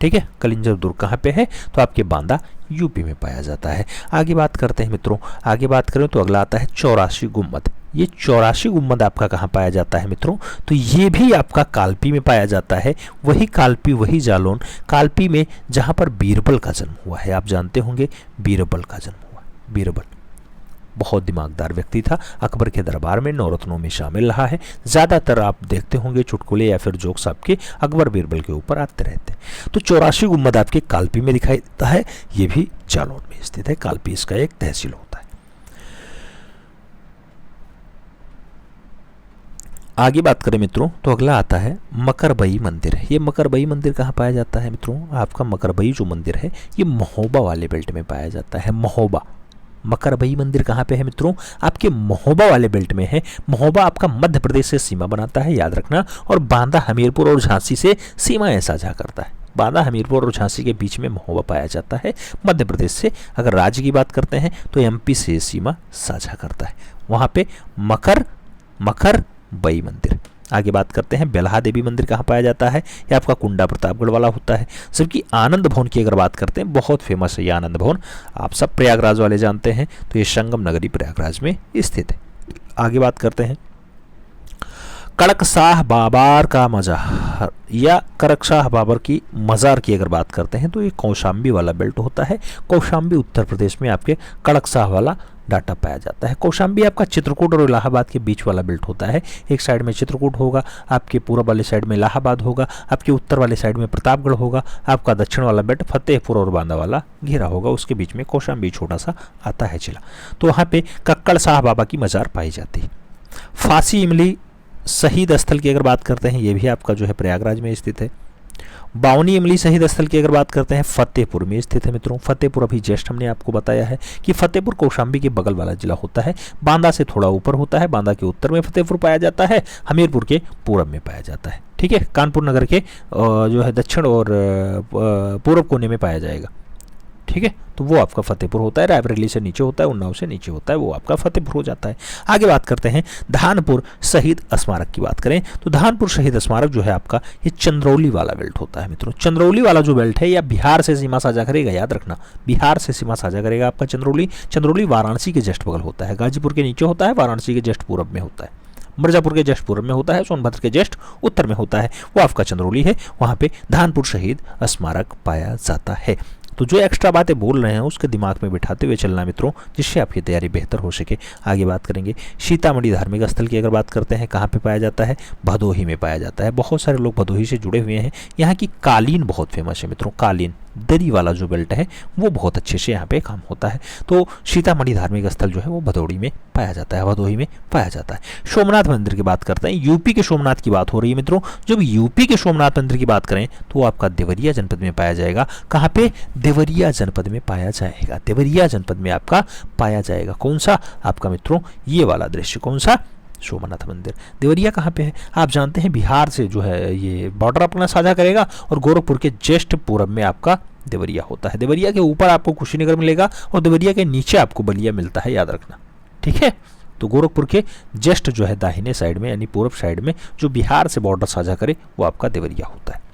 A: ठीक है। कलिंजर दुर्ग कहाँ पे है? तो आपके बांदा यूपी में पाया जाता है। आगे बात करते हैं मित्रों, आगे बात करें तो अगला आता है 84 गुम्बद। ये 84 गुम्बद आपका कहाँ पाया जाता है मित्रों? तो ये भी आपका कालपी में पाया जाता है, वही कालपी वही जालौन, कालपी में जहाँ पर बीरबल का जन्म हुआ है। आप जानते होंगे बीरबल का जन्म हुआ, बीरबल बहुत दिमागदार व्यक्ति था, अकबर के दरबार में नौरत्नों में शामिल रहा है। ज़्यादातर आप देखते होंगे चुटकुले या फिर जोक्स आपके अकबर बीरबल के ऊपर आते रहते हैं। तो 84 गुम्बद आपके कालपी में दिखाई देता है, ये भी जालौन में स्थित है, कालपी इसका एक तहसील होता है। आगे बात करें मित्रों तो अगला आता है मकरबई मंदिर। ये मकरबई मंदिर कहाँ पाया जाता है मित्रों? आपका मकरबई जो मंदिर है ये महोबा वाले बेल्ट में पाया जाता है, महोबा। मकरबई मंदिर कहाँ पे है मित्रों? आपके महोबा वाले बेल्ट में है। महोबा आपका मध्य प्रदेश से सीमा बनाता है, याद रखना, और बांदा हमीरपुर और झांसी से सीमाएं साझा करता है। बांदा हमीरपुर और झांसी के बीच में महोबा पाया जाता है मध्य प्रदेश से। अगर राज्य की बात करते हैं तो एमपी से सीमा साझा करता है, वहाँ पे मकरबई मंदिर। आगे बात करते हैं बेल्हा देवी मंदिर कहाँ पाया जाता है? ये आपका कुंडा प्रतापगढ़ वाला होता है। जबकि आनंद भवन की अगर बात करते हैं, बहुत फेमस है ये आनंद भवन, आप सब प्रयागराज वाले जानते हैं, तो ये संगम नगरी प्रयागराज में स्थित है। आगे बात करते हैं कड़कशाह बाबर का मजार या कड़कशाह बाबर की मज़ार की अगर बात करते हैं तो ये कौशाम्बी वाला बेल्ट होता है। कौशाम्बी उत्तर प्रदेश में आपके कड़कशाह वाला डाटा पाया जाता है। कौशाम्बी आपका चित्रकूट और इलाहाबाद के बीच वाला बेल्ट होता है। एक साइड में चित्रकूट होगा, आपके पूर्व वाले साइड में इलाहाबाद होगा, आपके उत्तर वाले साइड में प्रतापगढ़ होगा, आपका दक्षिण वाला बेल्ट फतेहपुर और बांदा वाला घेरा होगा, उसके बीच में कौशाम्बी छोटा सा आता है जिला। तो वहाँ पे कक्कड़ शाह बाबा की मज़ार पाई जाती है। फांसी इमली शहीद स्थल की अगर बात करते हैं, ये भी आपका जो है प्रयागराज में स्थित है। बावनी इमली शहीद स्थल की अगर बात करते हैं, फतेहपुर में स्थित है मित्रों। फतेहपुर अभी जस्ट हमने आपको बताया है कि फतेहपुर कौशाम्बी के बगल वाला जिला होता है, बांदा से थोड़ा ऊपर होता है। बांदा के उत्तर में फतेहपुर पाया जाता है, हमीरपुर के पूरब में पाया जाता है, ठीक है। कानपुर नगर के जो है दक्षिण और पूर्व कोने में पाया जाएगा, ठीक है। तो वो आपका फतेहपुर होता है, रायबरेली से नीचे होता है, उन्नाव से नीचे होता है, वो आपका फतेहपुर हो जाता है। आगे बात करते हैं धानपुर शहीद स्मारक की बात करें तो धानपुर शहीद स्मारक जो है आपका ये चंद्रौली वाला बेल्ट होता है मित्रों। चंद्रौली वाला जो बेल्ट है या बिहार से सीमा साझा करेगा, याद रखना, बिहार से सीमा साझा करेगा आपका चंद्रौली। चंद्रौली वाराणसी के जस्ट बगल होता है, गाजीपुर के नीचे होता है, वाराणसी के जस्ट पूरब में होता है, मिर्जापुर के जस्ट पूर्व में होता है, सोनभद्र के जस्ट उत्तर में होता है, वो आपका चंद्रौली है। वहाँ पे धानपुर शहीद स्मारक पाया जाता है। तो जो एक्स्ट्रा बातें बोल रहे हैं उसके दिमाग में बिठाते हुए चलना मित्रों, जिससे आपकी तैयारी बेहतर हो सके। आगे बात करेंगे सीतामढ़ी धार्मिक स्थल की अगर बात करते हैं, कहाँ पे पाया जाता है? भदोही में पाया जाता है। बहुत सारे लोग भदोही से जुड़े हुए हैं। यहाँ की कालीन बहुत फेमस है मित्रों, कालीन दरी वाला जो बेल्ट है वो बहुत अच्छे से यहाँ पे काम होता है। तो सीतामढ़ी धार्मिक स्थल जो है वो भदोही में पाया जाता है, भदोही में पाया जाता है। सोमनाथ मंदिर की बात करते हैं, यूपी के सोमनाथ की बात हो रही है मित्रों। जब यूपी के सोमनाथ मंदिर की बात करें तो आपका देवरिया जनपद में पाया जाएगा। कहाँ पे? देवरिया जनपद में पाया जाएगा, देवरिया जनपद में आपका पाया जाएगा। कौन सा? आपका मित्रों ये वाला दृश्य, कौन सा? सोमनाथ मंदिर। देवरिया कहाँ पे है? आप जानते हैं बिहार से जो है ये बॉर्डर अपना साझा करेगा और गोरखपुर के जस्ट पूरब में आपका देवरिया होता है। देवरिया के ऊपर आपको कुशीनगर मिलेगा और देवरिया के नीचे आपको बलिया मिलता है, याद रखना, ठीक है। तो गोरखपुर के जस्ट जो है दाहिने साइड में यानी पूर्व साइड में जो बिहार से बॉर्डर साझा करे वो आपका देवरिया होता है।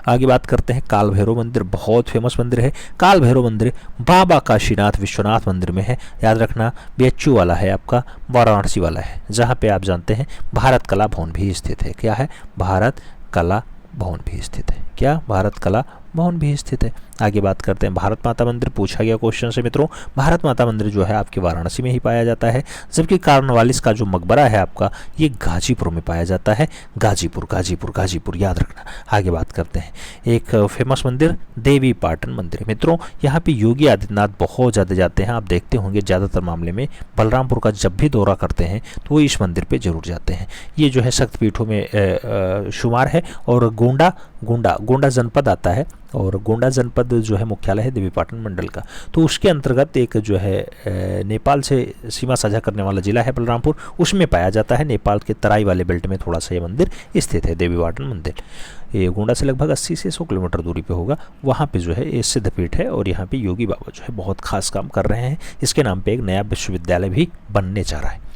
A: आगे बात करते हैं काल भैरव मंदिर, बहुत फेमस मंदिर है। काल भैरव मंदिर बाबा काशीनाथ विश्वनाथ मंदिर में है, याद रखना। बीएचयू वाला है आपका, वाराणसी वाला है, जहाँ पे आप जानते हैं भारत कला भवन भी स्थित है। क्या है? भारत कला भवन भी स्थित है। क्या? भारत कला भवन भी स्थित है। आगे बात करते हैं भारत माता मंदिर, पूछा गया क्वेश्चन से मित्रों। भारत माता मंदिर जो है आपके वाराणसी में ही पाया जाता है, जबकि कार्नवालिस का जो मकबरा है आपका ये गाजीपुर में पाया जाता है। गाजीपुर गाजीपुर गाजीपुर याद रखना। आगे बात करते हैं एक फेमस मंदिर देवी पाटन मंदिर। मित्रों यहाँ पे योगी आदित्यनाथ बहुत ज़्यादा जाते हैं, आप देखते होंगे ज़्यादातर मामले में बलरामपुर का जब भी दौरा करते हैं तो वो इस मंदिर पे जरूर जाते हैं। ये जो है शक्तिपीठों में शुमार है और गोंडा जनपद आता है, और गोंडा जनपद जो है मुख्यालय है देवीपाटन मंडल का। तो उसके अंतर्गत एक जो है नेपाल से सीमा साझा करने वाला जिला है बलरामपुर, उसमें पाया जाता है। नेपाल के तराई वाले बेल्ट में थोड़ा सा ये मंदिर स्थित है, देवीपाटन मंदिर। ये गोंडा से लगभग 80 से 100 किलोमीटर दूरी पे होगा। वहाँ पे जो है ये सिद्धपीठ है और यहाँ पे योगी बाबा जो है बहुत खास काम कर रहे हैं। इसके नाम पे एक नया विश्वविद्यालय भी बनने जा रहा है।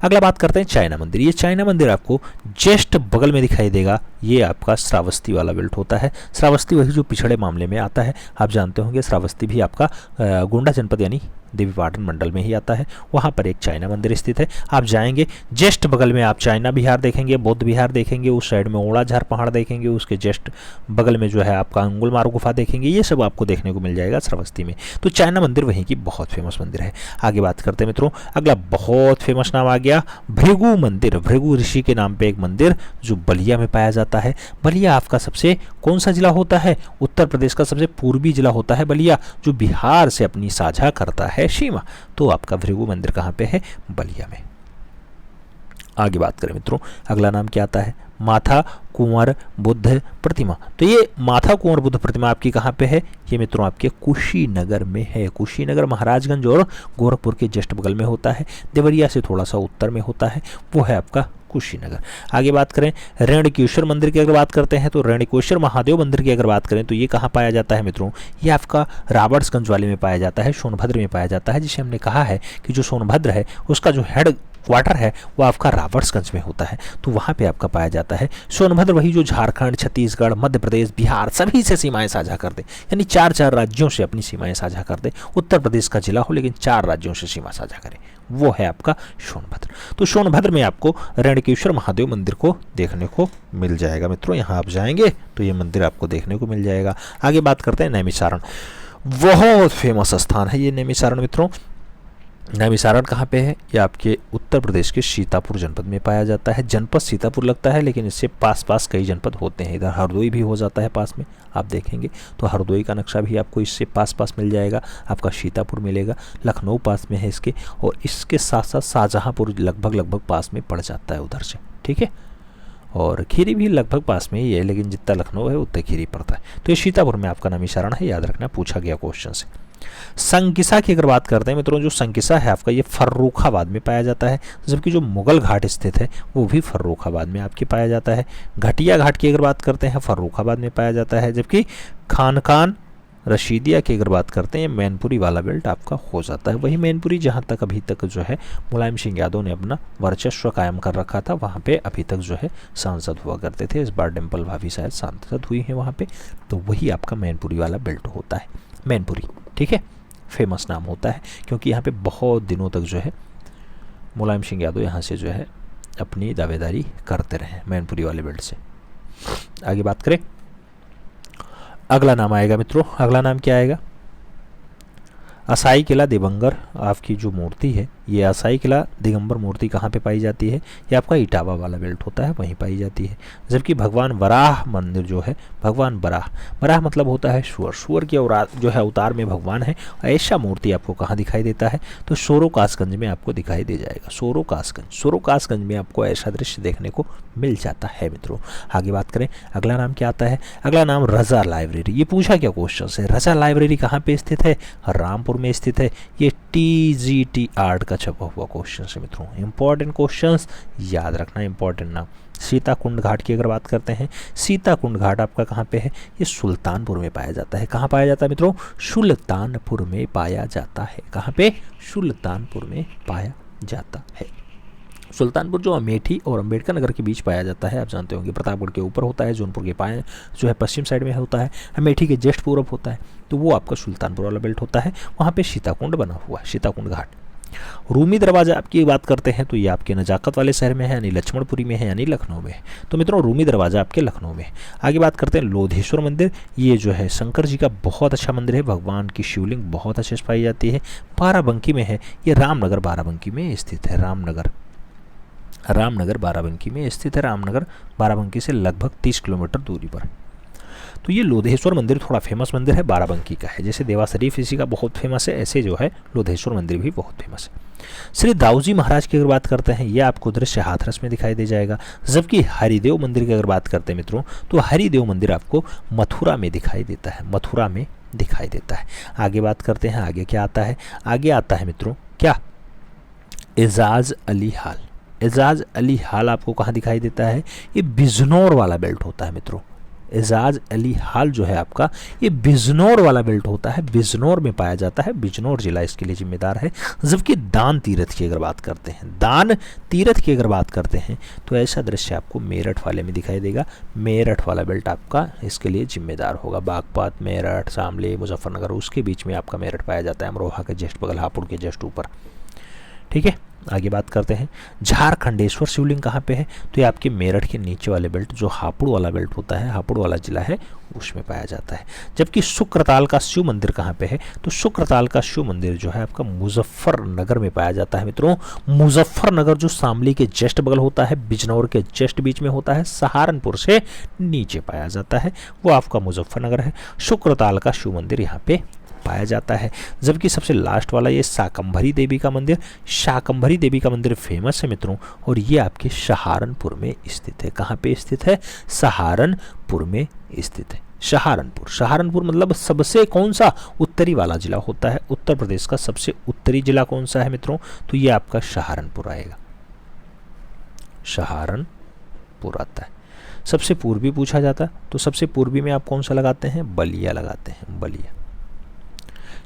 A: अगला बात करते हैं चाइना मंदिर। ये चाइना मंदिर आपको जस्ट बगल में दिखाई देगा, ये आपका श्रावस्ती वाला बेल्ट होता है। श्रावस्ती वही जो पिछड़े मामले में आता है, आप जानते होंगे श्रावस्ती भी आपका गोंडा जनपद यानी देवीपाटन मंडल में ही आता है। वहाँ पर एक चाइना मंदिर स्थित है। आप जाएंगे जस्ट बगल में आप चाइना विहार देखेंगे, बौद्ध विहार देखेंगे, उस साइड में ओड़ाझार पहाड़ देखेंगे, उसके जस्ट बगल में जो है आपका अंगुलमार्ग गुफा देखेंगे। ये सब आपको देखने को मिल जाएगा श्रावस्ती में। तो चाइना मंदिर वहीं की बहुत फेमस मंदिर है। आगे बात करते हैं मित्रों, अगला बहुत फेमस नाम आ गया भृगु मंदिर। भृगु ऋषि के नाम पे एक मंदिर जो बलिया में पाया जाता है। बलिया आपका सबसे कौन सा जिला होता है? उत्तर प्रदेश का सबसे पूर्वी जिला होता है बलिया, जो बिहार से अपनी साझा करता है सीमा। तो आपका भृगु मंदिर कहाँ पे है? बलिया में। आगे बात करें मित्रों, अगला नाम क्या आता है? माथा कुंवर बुद्ध प्रतिमा। तो ये माथा कुंवर बुद्ध प्रतिमा आपकी कहाँ पे है? ये मित्रों आपके कुशीनगर में है। कुशीनगर महाराजगंज और गोरखपुर के जस्ट बगल में होता है। देवरिया से थोड़ा सा उत्तर में होता है, वो है आपका कुशीनगर। आगे बात करें रेणुकेश्वर मंदिर की अगर बात करते हैं तो रेणुकेश्वर महादेव मंदिर की अगर बात करें तो ये कहाँ पाया जाता है मित्रों? ये आपका राबर्ट्सगंज वाले में पाया जाता है, सोनभद्र में पाया जाता है, जिसे हमने कहा है कि जो सोनभद्र है उसका जो हेड क्वार्टर है वो आपका राबर्ट्सगंज में होता है। तो वहाँ पे आपका पाया जाता है। सोनभद्र वही जो झारखंड, छत्तीसगढ़, मध्य प्रदेश, बिहार सभी से सीमाएं साझा कर दे, यानी 4 राज्यों से अपनी सीमाएं साझा कर दे। उत्तर प्रदेश का जिला हो लेकिन 4 राज्यों से सीमा साझा करे, वो है आपका सोनभद्र। तो सोनभद्र में आपको रेणुकेश्वर महादेव मंदिर को देखने को मिल जाएगा मित्रों। यहाँ आप जाएंगे तो ये मंदिर आपको देखने को मिल जाएगा। आगे बात करते हैं नैमिषारण। बहुत फेमस स्थान है ये नैमिषारण मित्रों। नैमिषारण कहाँ पे है? ये आपके उत्तर प्रदेश के सीतापुर जनपद में पाया जाता है। जनपद सीतापुर लगता है लेकिन इससे पास कई जनपद होते हैं। इधर हरदोई भी हो जाता है पास में, आप देखेंगे तो हरदोई का नक्शा भी आपको इससे पास मिल जाएगा। आपका सीतापुर मिलेगा, लखनऊ पास में है इसके, और इसके साथ साथ शाहजहाँपुर लगभग पास में पड़ जाता है उधर से, ठीक है। और खीरी भी लगभग पास में ही है, लेकिन जितना लखनऊ है उतना खीरी पड़ता है। तो ये सीतापुर में आपका नैमिषारण है, याद रखना, पूछा गया क्वेश्चन से। संकिसा की अगर बात करते हैं मित्रों, जो संकिसा है आपका ये फर्रुखाबाद में पाया जाता है, जबकि जो मुगल घाट स्थित है वो भी फर्रुखाबाद में आपके पाया जाता है। घटिया घाट की अगर बात करते हैं फर्रुखाबाद में पाया जाता है, जबकि खानकान रशीदिया की अगर बात करते हैं मैनपुरी वाला बेल्ट आपका हो जाता है। वही मैनपुरी जहाँ तक अभी तक जो है मुलायम सिंह यादव ने अपना वर्चस्व कायम कर रखा था, वहाँ पे अभी तक जो है सांसद हुआ करते थे। इस बार डिम्पल भाभी शायद सांसद हुई हैं वहाँ पे, तो वही आपका मैनपुरी वाला बेल्ट होता है, मैनपुरी, ठीक है। फेमस नाम होता है क्योंकि यहाँ पे बहुत दिनों तक जो है मुलायम सिंह यादव यहाँ से जो है अपनी दावेदारी करते रहे मैनपुरी वाले बेल्ट से। आगे बात करें, अगला नाम आएगा मित्रों। अगला नाम क्या आएगा? असाई किला दिगंबर आपकी जो मूर्ति है, ये असाई किला दिगंबर मूर्ति कहाँ पे पाई जाती है? ये आपका इटावा वाला बेल्ट होता है, वहीं पाई जाती है। जबकि भगवान वराह मंदिर जो है, भगवान वराह मतलब होता है सूअर की जो है अवतार में भगवान है। ऐसा मूर्ति आपको कहाँ दिखाई देता है? तो सोरोकासगंज में आपको दिखाई दे जाएगा। सोरोकासगंज में आपको ऐसा दृश्य देखने को मिल जाता है मित्रों। आगे बात करें, अगला नाम क्या आता है? अगला नाम रजा लाइब्रेरी। ये पूछा क्या क्वेश्चन से? रजा लाइब्रेरी कहाँ पे स्थित है? रामपुर में स्थित है। ये TGT आर्ट का छपा हुआ क्वेश्चन है मित्रों। इंपॉर्टेंट क्वेश्चंस याद रखना, इंपॉर्टेंट नाम। सीताकुंड घाट की अगर बात करते हैं, सीताकुंड घाट आपका कहाँ पे है? ये सुल्तानपुर में पाया जाता है। कहाँ पाया जाता है मित्रों? सुल्तानपुर में पाया जाता है। कहाँ पे? सुल्तानपुर में पाया जाता है। सुल्तानपुर जो अमेठी और अंबेडकर नगर के बीच पाया जाता है, आप जानते होंगे प्रतापगढ़ के ऊपर होता है, जौनपुर के पाए जो है पश्चिम साइड में होता है, अमेठी के जस्ट पूरब होता है, तो वो आपका सुल्तानपुर वाला बेल्ट होता है। वहाँ पे सीताकुंड बना हुआ है, सीताकुंड घाट। रूमी दरवाज़ा आपकी बात करते हैं तो ये आपके नजाकत वाले शहर में है, यानी लक्ष्मणपुरी में है, यानी लखनऊ में है। तो मित्रों रूमी दरवाज़ा आपके लखनऊ में है। आगे बात करते हैं लोधेश्वर मंदिर। ये जो है शंकर जी का बहुत अच्छा मंदिर है, भगवान की शिवलिंग बहुत अच्छे से पाई जाती है, बाराबंकी में है। ये रामनगर बाराबंकी में स्थित है। रामनगर बाराबंकी में स्थित है। रामनगर बाराबंकी से लगभग 30 किलोमीटर दूरी पर। तो ये लोधेश्वर मंदिर थोड़ा फेमस मंदिर है, बाराबंकी का है। जैसे देवा शरीफ इसी का बहुत फेमस है, ऐसे जो है लोधेश्वर मंदिर भी बहुत फेमस है। श्री दाऊजी महाराज की अगर बात करते हैं, ये आपको दृश्य हाथरस में दिखाई दे जाएगा। जबकि हरिदेव मंदिर की अगर बात करते हैं मित्रों, तो हरिदेव मंदिर आपको मथुरा में दिखाई देता है, मथुरा में दिखाई देता है। आगे बात करते हैं, आगे क्या आता है? आगे आता है मित्रों क्या? एजाज अली हाल। एजाज अली हाल आपको कहाँ दिखाई देता है? ये बिजनौर वाला बेल्ट होता है मित्रों। एजाज अली हाल जो है आपका, ये बिजनौर वाला बेल्ट होता है, बिजनौर में पाया जाता है। बिजनौर जिला इसके लिए जिम्मेदार है। जबकि दान तीरथ की अगर बात करते हैं, दान तीरथ की अगर बात करते हैं, तो ऐसा दृश्य आपको मेरठ वाले में दिखाई देगा। मेरठ वाला बेल्ट आपका इसके लिए जिम्मेदार होगा। बागपत, मेरठ, शामली, मुजफ्फरनगर, उसके बीच में आपका मेरठ पाया जाता है, अमरोहा के जस्ट बगल, हापुड़ के जस्ट ऊपर। ठीक है, आगे बात करते हैं झारखंडेश्वर शिवलिंग कहाँ पे है? तो ये आपके मेरठ के नीचे वाले बेल्ट, जो हापुड़ वाला बेल्ट होता है, हापुड़ वाला जिला है, उसमें पाया जाता है। जबकि शुक्रताल का शिव मंदिर कहाँ पे है? तो शुक्रताल का शिव मंदिर जो है आपका मुजफ्फरनगर में पाया जाता है मित्रों। मुजफ्फरनगर जो शामली के जस्ट बगल होता है, बिजनौर के जस्ट बीच में होता है, सहारनपुर से नीचे पाया जाता है, वो आपका मुजफ्फरनगर है। शुक्रताल का शिव मंदिर यहाँ पे पाया जाता है। जबकि सबसे लास्ट वाला ये शाकंभरी देवी का मंदिर, शाकंभरी देवी का मंदिर फेमस है मित्रों, और ये आपके सहारनपुर में स्थित है। कहाँ पे स्थित है? सहारनपुर में स्थित है। सहारनपुर, सहारनपुर मतलब सबसे कौन सा उत्तरी वाला जिला होता है? उत्तर प्रदेश का सबसे उत्तरी जिला कौन सा है मित्रों? तो ये आपका सहारनपुर आएगा। सहारनपुर आता है। सबसे पूर्वी पूछा जाता, तो सबसे पूर्वी में आप कौन सा लगाते हैं? बलिया लगाते हैं, बलिया।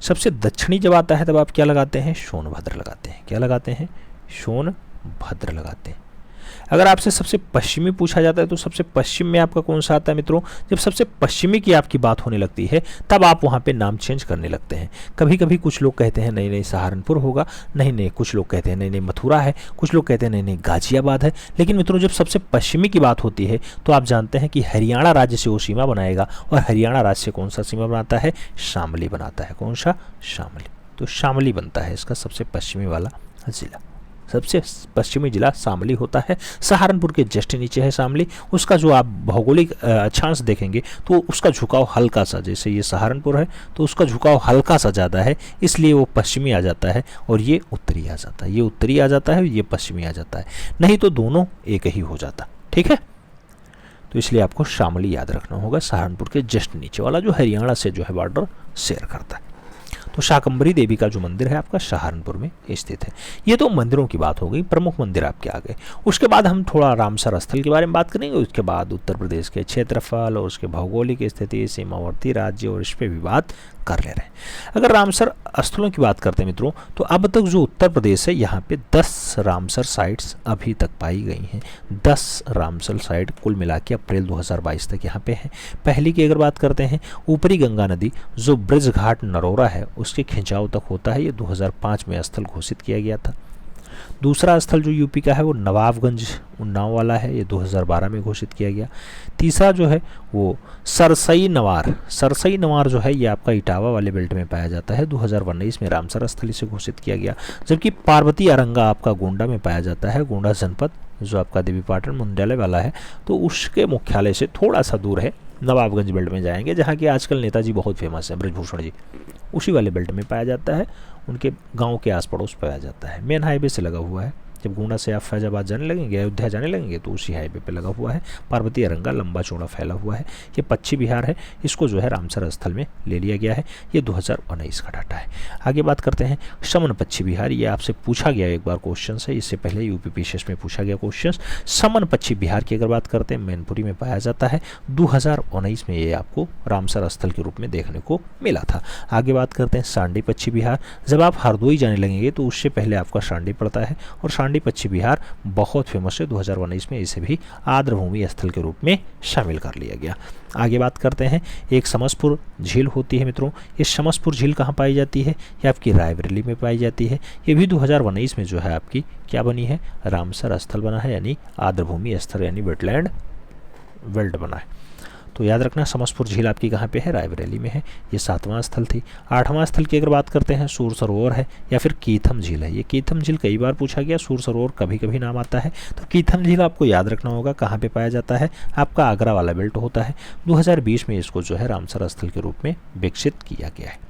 A: सबसे दक्षिणी जब आता है तब आप क्या लगाते हैं? सोनभद्र लगाते हैं। क्या लगाते हैं? सोनभद्र लगाते हैं। अगर आपसे सबसे पश्चिमी पूछा जाता है, तो सबसे पश्चिम में आपका कौन सा आता है मित्रों? जब सबसे पश्चिमी की आपकी बात होने लगती है, तब आप वहाँ पे नाम चेंज करने लगते हैं। कभी कभी कुछ लोग कहते हैं नहीं नहीं सहारनपुर होगा, नहीं नहीं, कुछ लोग कहते हैं नहीं नहीं मथुरा है, कुछ लोग कहते हैं नहीं नहीं गाजियाबाद है। लेकिन मित्रों जब सबसे पश्चिमी की बात होती है, तो आप जानते हैं कि हरियाणा राज्य से वो सीमा बनाएगा, और हरियाणा राज्य से कौन सा सीमा बनाता है? शामली बनाता है। कौन सा? शामली। तो शामली बनता है इसका सबसे पश्चिमी वाला जिला। सबसे पश्चिमी जिला शामली होता है। सहारनपुर के जस्ट नीचे है शामली। उसका जो आप भौगोलिक अक्षांश देखेंगे, तो उसका झुकाव हल्का सा, जैसे ये सहारनपुर है तो उसका झुकाव हल्का सा ज़्यादा है, इसलिए वो पश्चिमी आ जाता है, और ये उत्तरी आ जाता है। ये उत्तरी आ जाता है, ये पश्चिमी आ जाता है, नहीं तो दोनों एक ही हो जाता। ठीक है, तो इसलिए आपको शामली याद रखना होगा, सहारनपुर के जस्ट नीचे वाला, जो हरियाणा से जो है बॉर्डर शेयर करता है। तो शाकंभरी देवी का जो मंदिर है आपका सहारनपुर में स्थित है। ये तो मंदिरों की बात हो गई, प्रमुख मंदिर आपके आ गए। उसके बाद हम थोड़ा रामसर स्थल के बारे में बात करेंगे। उसके बाद उत्तर प्रदेश के क्षेत्रफल और उसके भौगोलिक स्थिति, सीमावर्ती राज्य, और इस पर भी बात कर ले रहे हैं। अगर रामसर स्थलों की बात करते हैं मित्रों, तो अब तक जो उत्तर प्रदेश है, यहाँ पे 10 रामसर साइट्स अभी तक पाई गई हैं। 10 रामसर साइट कुल मिला के अप्रैल 2022 तक यहाँ पे है। पहली की अगर बात करते हैं, ऊपरी गंगा नदी जो ब्रज घाट नरोरा है उसके खिंचाव तक होता है, ये 2005 में स्थल घोषित किया गया था। दूसरा स्थल जो यूपी का है वो नवाबगंज उन्नाव वाला है, ये 2012 में घोषित किया गया। तीसरा जो है वो सरसई नवार, सरसई नवार जो है ये आपका इटावा वाले बेल्ट में पाया जाता है, 2019 में रामसर स्थल से घोषित किया गया। जबकि पार्वती अरंगा आपका गोंडा में पाया जाता है, गोंडा जनपद जो आपका देवीपाटन मुंड्यालय वाला है, तो उसके मुख्यालय से थोड़ा सा दूर है। नवाबगंज बेल्ट में जाएंगे, जहाँ की आजकल नेताजी बहुत फेमस है, ब्रजभूषण जी, उसी वाले बेल्ट में पाया जाता है। उनके गांव के आस पड़ोस पाया जाता है, मेन हाईवे से लगा हुआ है। जब गोंडा से आप फैजाबाद जाने लगेंगे, अयोध्या जाने लगेंगे, तो उसी हाईवे पे लगा हुआ है। पार्वती अरंगा लंबा चौड़ा फैला हुआ है। ये पश्चिम बिहार है, इसको जो है रामसर स्थल में ले लिया गया है। ये 2019 का डाटा है। आगे बात करते हैं समन पश्चिम बिहार। ये आपसे पूछा गया एक बार क्वेश्चन है, इससे पहले यूपीपीसीएस में पूछा गया क्वेश्चन। समन पश्चिम बिहार की अगर बात करते हैं, मैनपुरी में पाया जाता है। 2019 में ये आपको रामसर स्थल के रूप में देखने को मिला था। आगे बात करते हैं सांडी पश्चिम बिहार। जब आप हरदोई जाने लगेंगे तो उससे पहले आपका सांडी पड़ता है, और सांडी पश्चिम बिहार बहुत फेमस है, 2019 में इसे भी आर्द्रभूमि स्थल के रूप में शामिल कर लिया गया। आगे बात करते हैं, एक समसपुर झील होती है मित्रों। ये समसपुर झील कहाँ पाई जाती है? ये आपकी रायबरेली में पाई जाती है। ये भी 2019 में जो है आपकी क्या बनी है? रामसर स्थल बना है, यानी आर्द्रभूमि स्थल यानी वेटलैंड वेल्ड बना है। तो याद रखना समसपुर झील आपकी कहाँ पे है? रायबरेली में है। ये 7वां स्थल थी। 8वां स्थल की अगर बात करते हैं, सूर सरोवर है या फिर कीथम झील है। ये कीथम झील कई बार पूछा गया, सूर सरोवर कभी कभी नाम आता है। तो कीथम झील आपको याद रखना होगा कहाँ पे पाया जाता है? आपका आगरा वाला बेल्ट होता है। 2020 में इसको जो है रामसर स्थल के रूप में विकसित किया गया है।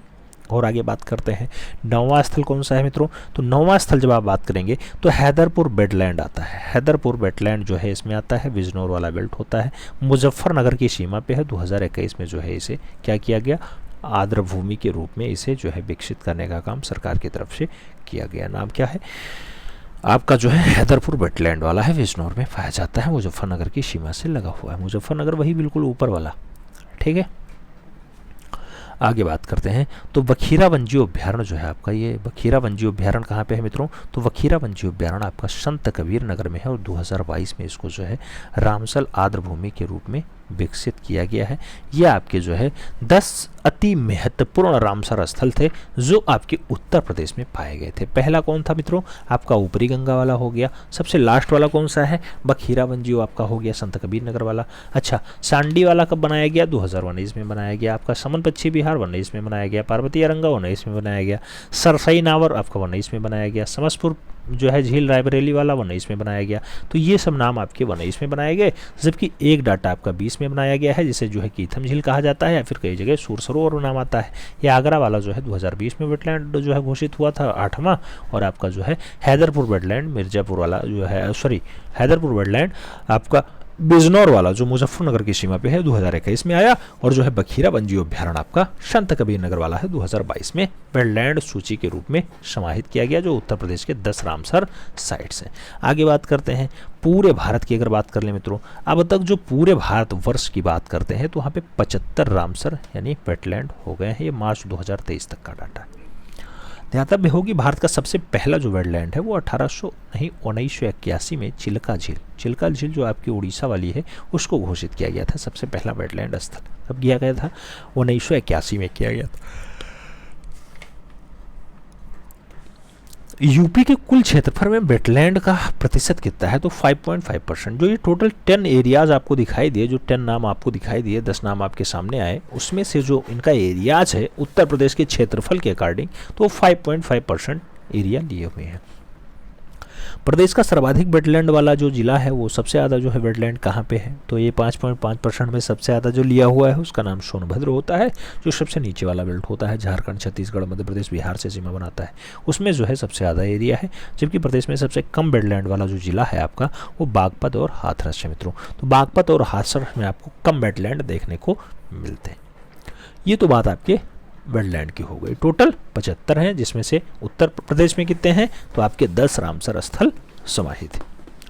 A: और आगे बात करते हैं, 9वां स्थल कौन सा है मित्रों? तो 9वां स्थल जब आप बात करेंगे तो हैदरपुर वेटलैंड आता है। हैदरपुर वेटलैंड जो है इसमें आता है, बिजनौर वाला बेल्ट होता है, मुजफ्फरनगर की सीमा पे है। 2021 में जो है इसे क्या किया गया? आर्द्रभूमि के रूप में इसे जो है विकसित करने का काम सरकार की तरफ से किया गया। नाम क्या है आपका? जो है हैदरपुर वेटलैंड वाला है, बिजनौर में पाया जाता है, मुजफ्फरनगर की सीमा से लगा हुआ है। मुजफ्फरनगर वही बिल्कुल ऊपर वाला, ठीक है। आगे बात करते हैं, तो वखीरा वन्यजीव अभ्यारण्य जो है आपका, ये वखीरा वन्यजीव अभ्यारण्य कहाँ पे है मित्रों? तो वखीरा वन्यजीव अभ्यारण्य आपका संत कबीर नगर में है और 2022 में इसको जो है रामसल आर्द्रभूमि के रूप में विकसित किया गया है। ये आपके जो है 10 अति महत्वपूर्ण रामसर स्थल थे जो आपके उत्तर प्रदेश में पाए गए थे। पहला कौन था मित्रों? आपका ऊपरी गंगा वाला हो गया। सबसे लास्ट वाला कौन सा है? वखीरा वन्यजीव आपका हो गया संत कबीर नगर वाला। अच्छा, सांडी वाला कब बनाया गया? 2019 में बनाया गया। आपका समन पश्चिम बिहार 19 में बनाया गया। पार्वती अरंगा 19 में बनाया गया। सरसई नावर आपका 19 में बनाया गया। समसपुर जो है झील रायबरेली वाला 19 में बनाया गया। तो ये सब नाम आपके 19 में बनाए गए, जबकि एक डाटा आपका 20 में बनाया गया है, जिसे जो है कीथम झील कहा जाता है या फिर कई जगह सूर सरोवर नाम आता है। ये आगरा वाला जो है 2020 में वेटलैंड जो है घोषित हुआ था 8वां, और आपका जो है हैदरपुर वेटलैंड मिर्जापुर वाला जो है हैदरपुर वेटलैंड आपका बिजनौर वाला जो मुजफ्फरनगर की सीमा पे है 2021 में आया, और जो है बखीरा वन्यजीव अभ्यारण्य आपका संत कबीर नगर वाला है 2022 में वेटलैंड सूची के रूप में समाहित किया गया, जो उत्तर प्रदेश के 10 रामसर साइट्स हैं। आगे बात करते हैं पूरे भारत की अगर बात कर ले मित्रों, अब तक जो पूरे भारत वर्ष की बात करते हैं तो वहाँ पे 75 रामसर यानी वेटलैंड हो गए हैं। ये मार्च 2023 तक का डाटा है। ध्यातव्य होगी भारत का सबसे पहला जो वेटलैंड है वो 1981 में चिल्का झील जो आपकी उड़ीसा वाली है उसको घोषित किया गया था सबसे पहला वेटलैंड स्थल। कब किया गया था? 1981 में किया गया था। यूपी के कुल क्षेत्रफल में वेटलैंड का प्रतिशत कितना है? तो 5.5%। जो ये टोटल 10 एरियाज आपको दिखाई दिए, जो 10 नाम आपको दिखाई दिए, 10 नाम आपके सामने आए, उसमें से जो इनका एरियाज है उत्तर प्रदेश के क्षेत्रफल के अकॉर्डिंग तो 5.5% एरिया लिए हुए हैं। प्रदेश का सर्वाधिक वेटलैंड वाला जो जिला है वो सबसे ज़्यादा जो है वेटलैंड कहाँ पे है? तो ये 5.5% में सबसे ज़्यादा जो लिया हुआ है उसका नाम सोनभद्र होता है, जो सबसे नीचे वाला बेल्ट होता है, झारखंड, छत्तीसगढ़, मध्य प्रदेश, बिहार से सीमा बनाता है, उसमें जो है सबसे ज़्यादा एरिया है। जबकि प्रदेश में सबसे कम वेटलैंड वाला जो जिला है आपका वो बागपत और हाथरस है मित्रों। तो बागपत और हाथरस में आपको कम वेटलैंड देखने को मिलते हैं। ये तो बात आपके वेटलैंड की हो गई। टोटल 75 हैं, जिसमें से उत्तर प्रदेश में कितने हैं? तो आपके 10 रामसर स्थल समाहित है।